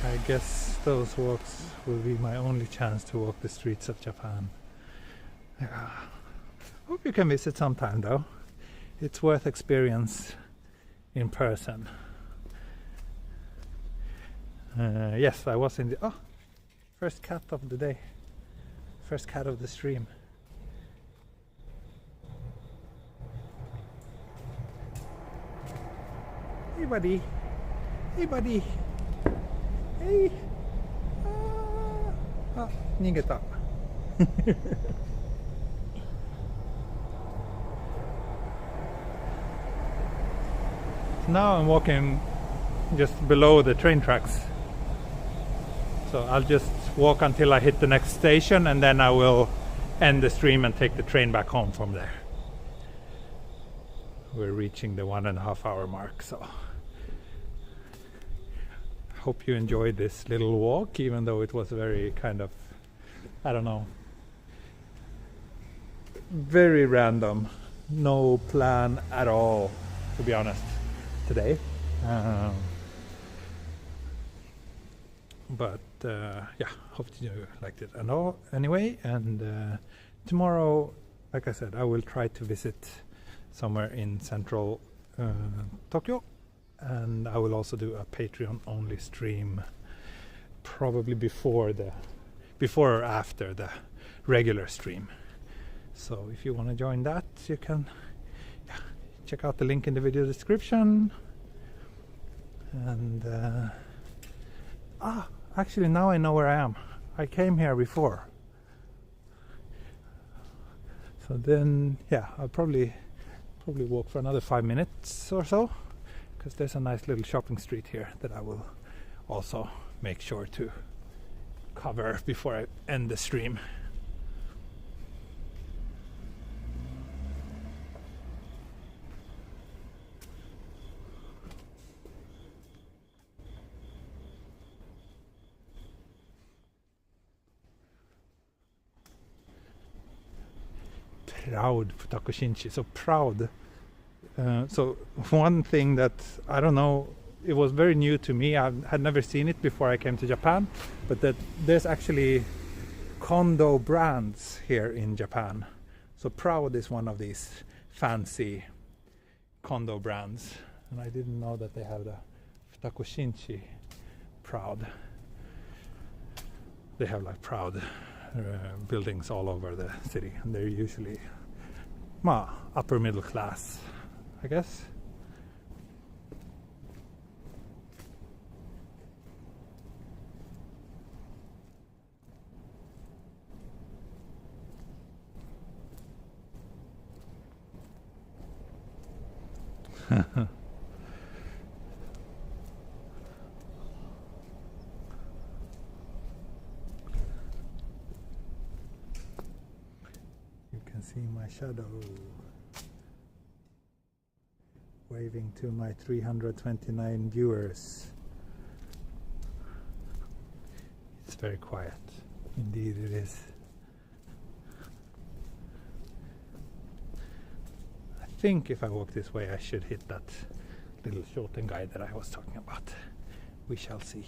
I guess those walks will be my only chance to walk the streets of Japan. Hope you can visit sometime though. It's worth experience in person. Yes, I was in the first cat of the day. First cat of the stream. Hey buddy. Hey buddy. Hey. 逃げた。Now I'm walking just below the train tracks. So I'll just walk until I hit the next station and then I will end the stream and take the train back home from there. We're reaching the 1.5 hour mark, so hope you enjoyed this little walk, even though it was very kind of, I don't know, very random, no plan at all, to be honest, today. But yeah, hope you liked it. And anyway, and tomorrow, like I said, I will try to visit somewhere in central Tokyo. And I will also do a Patreon only stream, probably before or after the regular stream. So if you want to join that, you can check out the link in the video description. And actually now I know where I am. I came here before. So then I'll probably walk for another 5 minutes or so. Because there's a nice little shopping street here that I will also make sure to cover before I end the stream. Proud Futakushinchi, so proud. So one thing that, I don't know, it was very new to me. I had never seen it before I came to Japan, but that there's actually condo brands here in Japan. So Proud is one of these fancy condo brands, and I didn't know that they have the Futakushinchi Proud. They have like Proud buildings all over the city, and they're usually upper middle class, I guess. You can see my shadow waving to my 329 viewers. It's very quiet. Indeed it is. I think if I walk this way I should hit that little shorten guide that I was talking about. We shall see.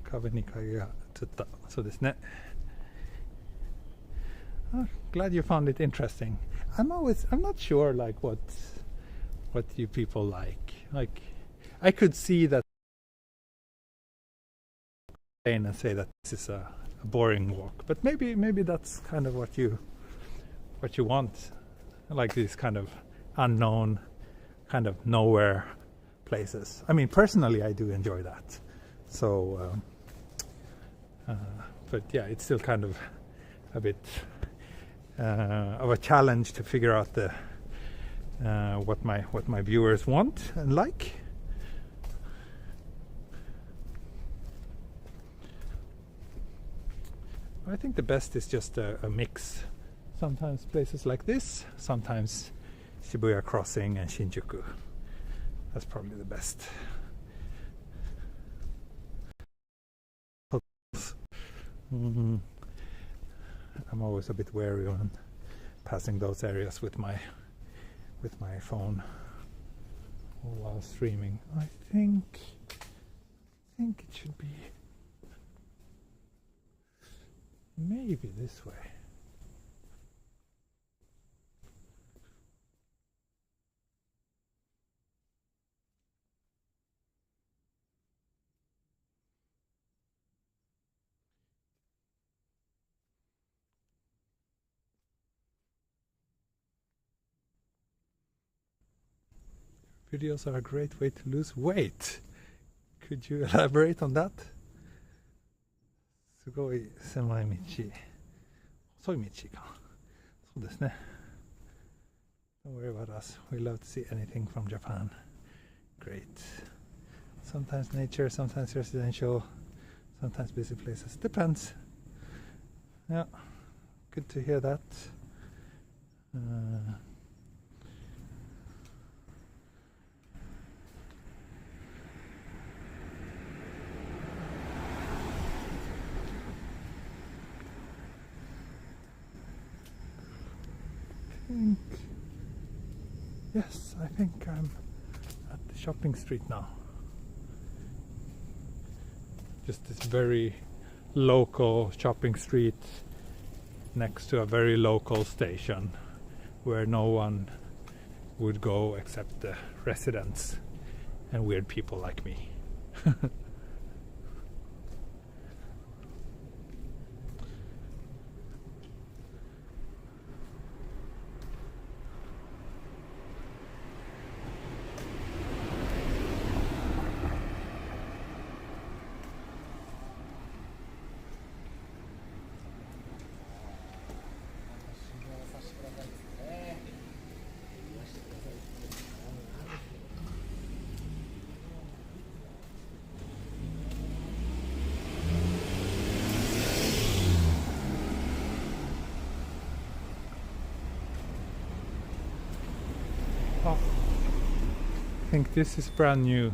壁に影が映った。そうですね。Oh, glad you found it interesting. I'm not sure like what you people like. Like, I could see that and say that this is a boring walk, but maybe that's kind of what you want, like these kind of unknown, kind of nowhere places. I mean, personally, I do enjoy that. So, but yeah, it's still kind of a bit of a challenge to figure out the what my viewers want and like. I think the best is just a mix. Sometimes places like this, sometimes Shibuya Crossing and Shinjuku. That's probably the best. I'm always a bit wary when passing those areas with my phone while streaming. I think it should be maybe this way. Videos are a great way to lose weight. Could you elaborate on that? すごい狭い道、細い道か。そうですね。Don't worry about us. We love to see anything from Japan. Great. Sometimes nature, sometimes residential, sometimes busy places. Depends. Yeah, good to hear that. Yes, I think I'm at the shopping street now. Just this very local shopping street next to a very local station where no one would go except the residents and weird people like me. Oh, I think this is brand new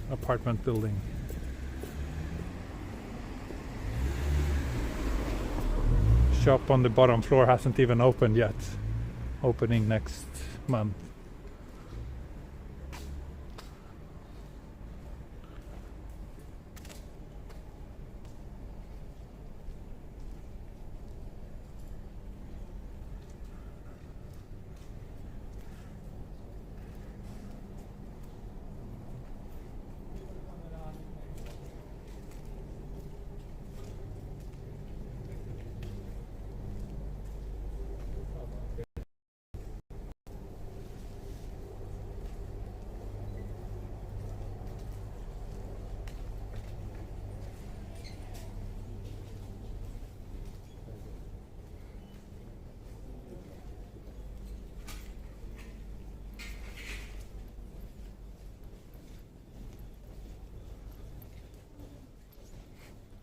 apartment building. Shop on the bottom floor hasn't even opened yet. Opening next month.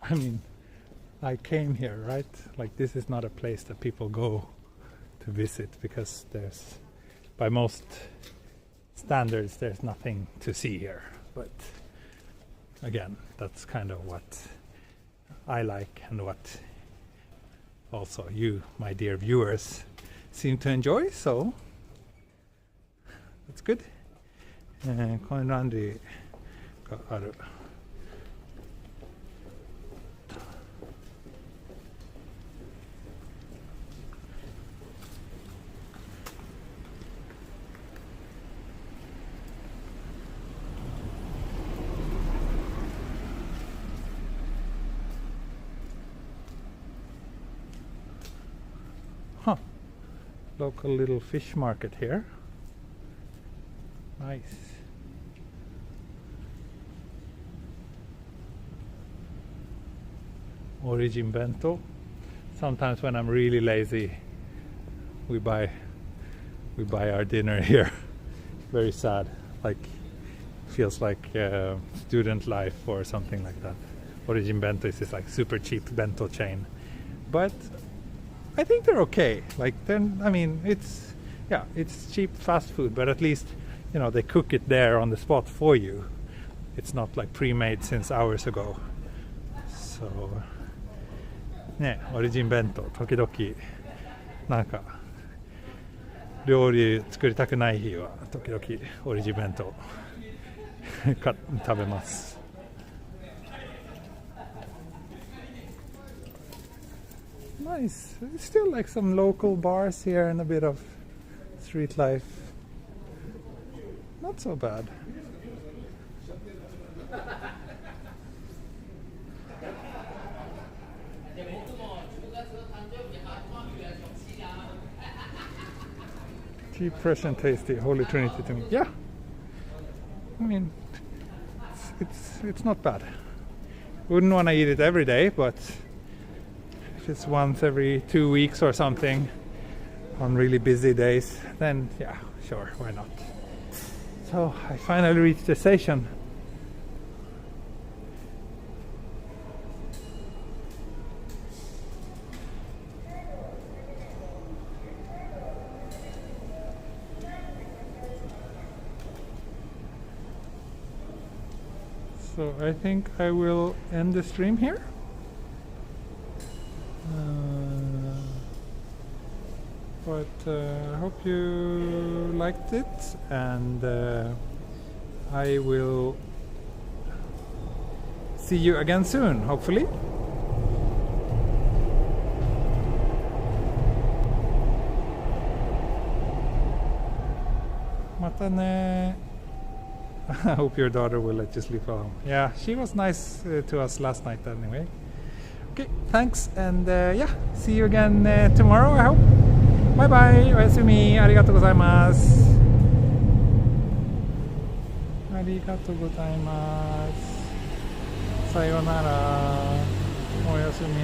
I mean, I came here, right? Like, this is not a place that people go to visit because there's, by most standards, there's nothing to see here. But again, that's kind of what I like and what also you, my dear viewers, seem to enjoy, so that's good. コインランドリーがある local little fish market here. Nice. Origin bento. Sometimes when I'm really lazy, we buy our dinner here. Very sad. Like, feels like student life or something like that. Origin bento is this like super cheap bento chain, but I think they're okay. Like, then I mean, it's cheap fast food, but at least, you know, they cook it there on the spot for you. It's not like pre-made since hours ago. So ね、オリジン弁当時々なんか料理作りたくない日は時々オリジン弁当食べます。Nice. Still like some local bars here and a bit of street life. Not so bad. Cheap, fresh and tasty. Holy Trinity to me. Yeah. I mean, it's not bad. Wouldn't want to eat it every day, but if it's once every 2 weeks or something on really busy days, then yeah, sure, why not? So I finally reached the station. So I think I will end the stream here. But I hope you liked it, and I will see you again soon, hopefully. Mata ne. I hope your daughter will let you sleep at home. Yeah, she was nice to us last night anyway. Okay, thanks, and yeah, see you again tomorrow, I hope. Bye bye, おやすみ、ありがとうございます。ありがとうございます。さようなら、おやすみ。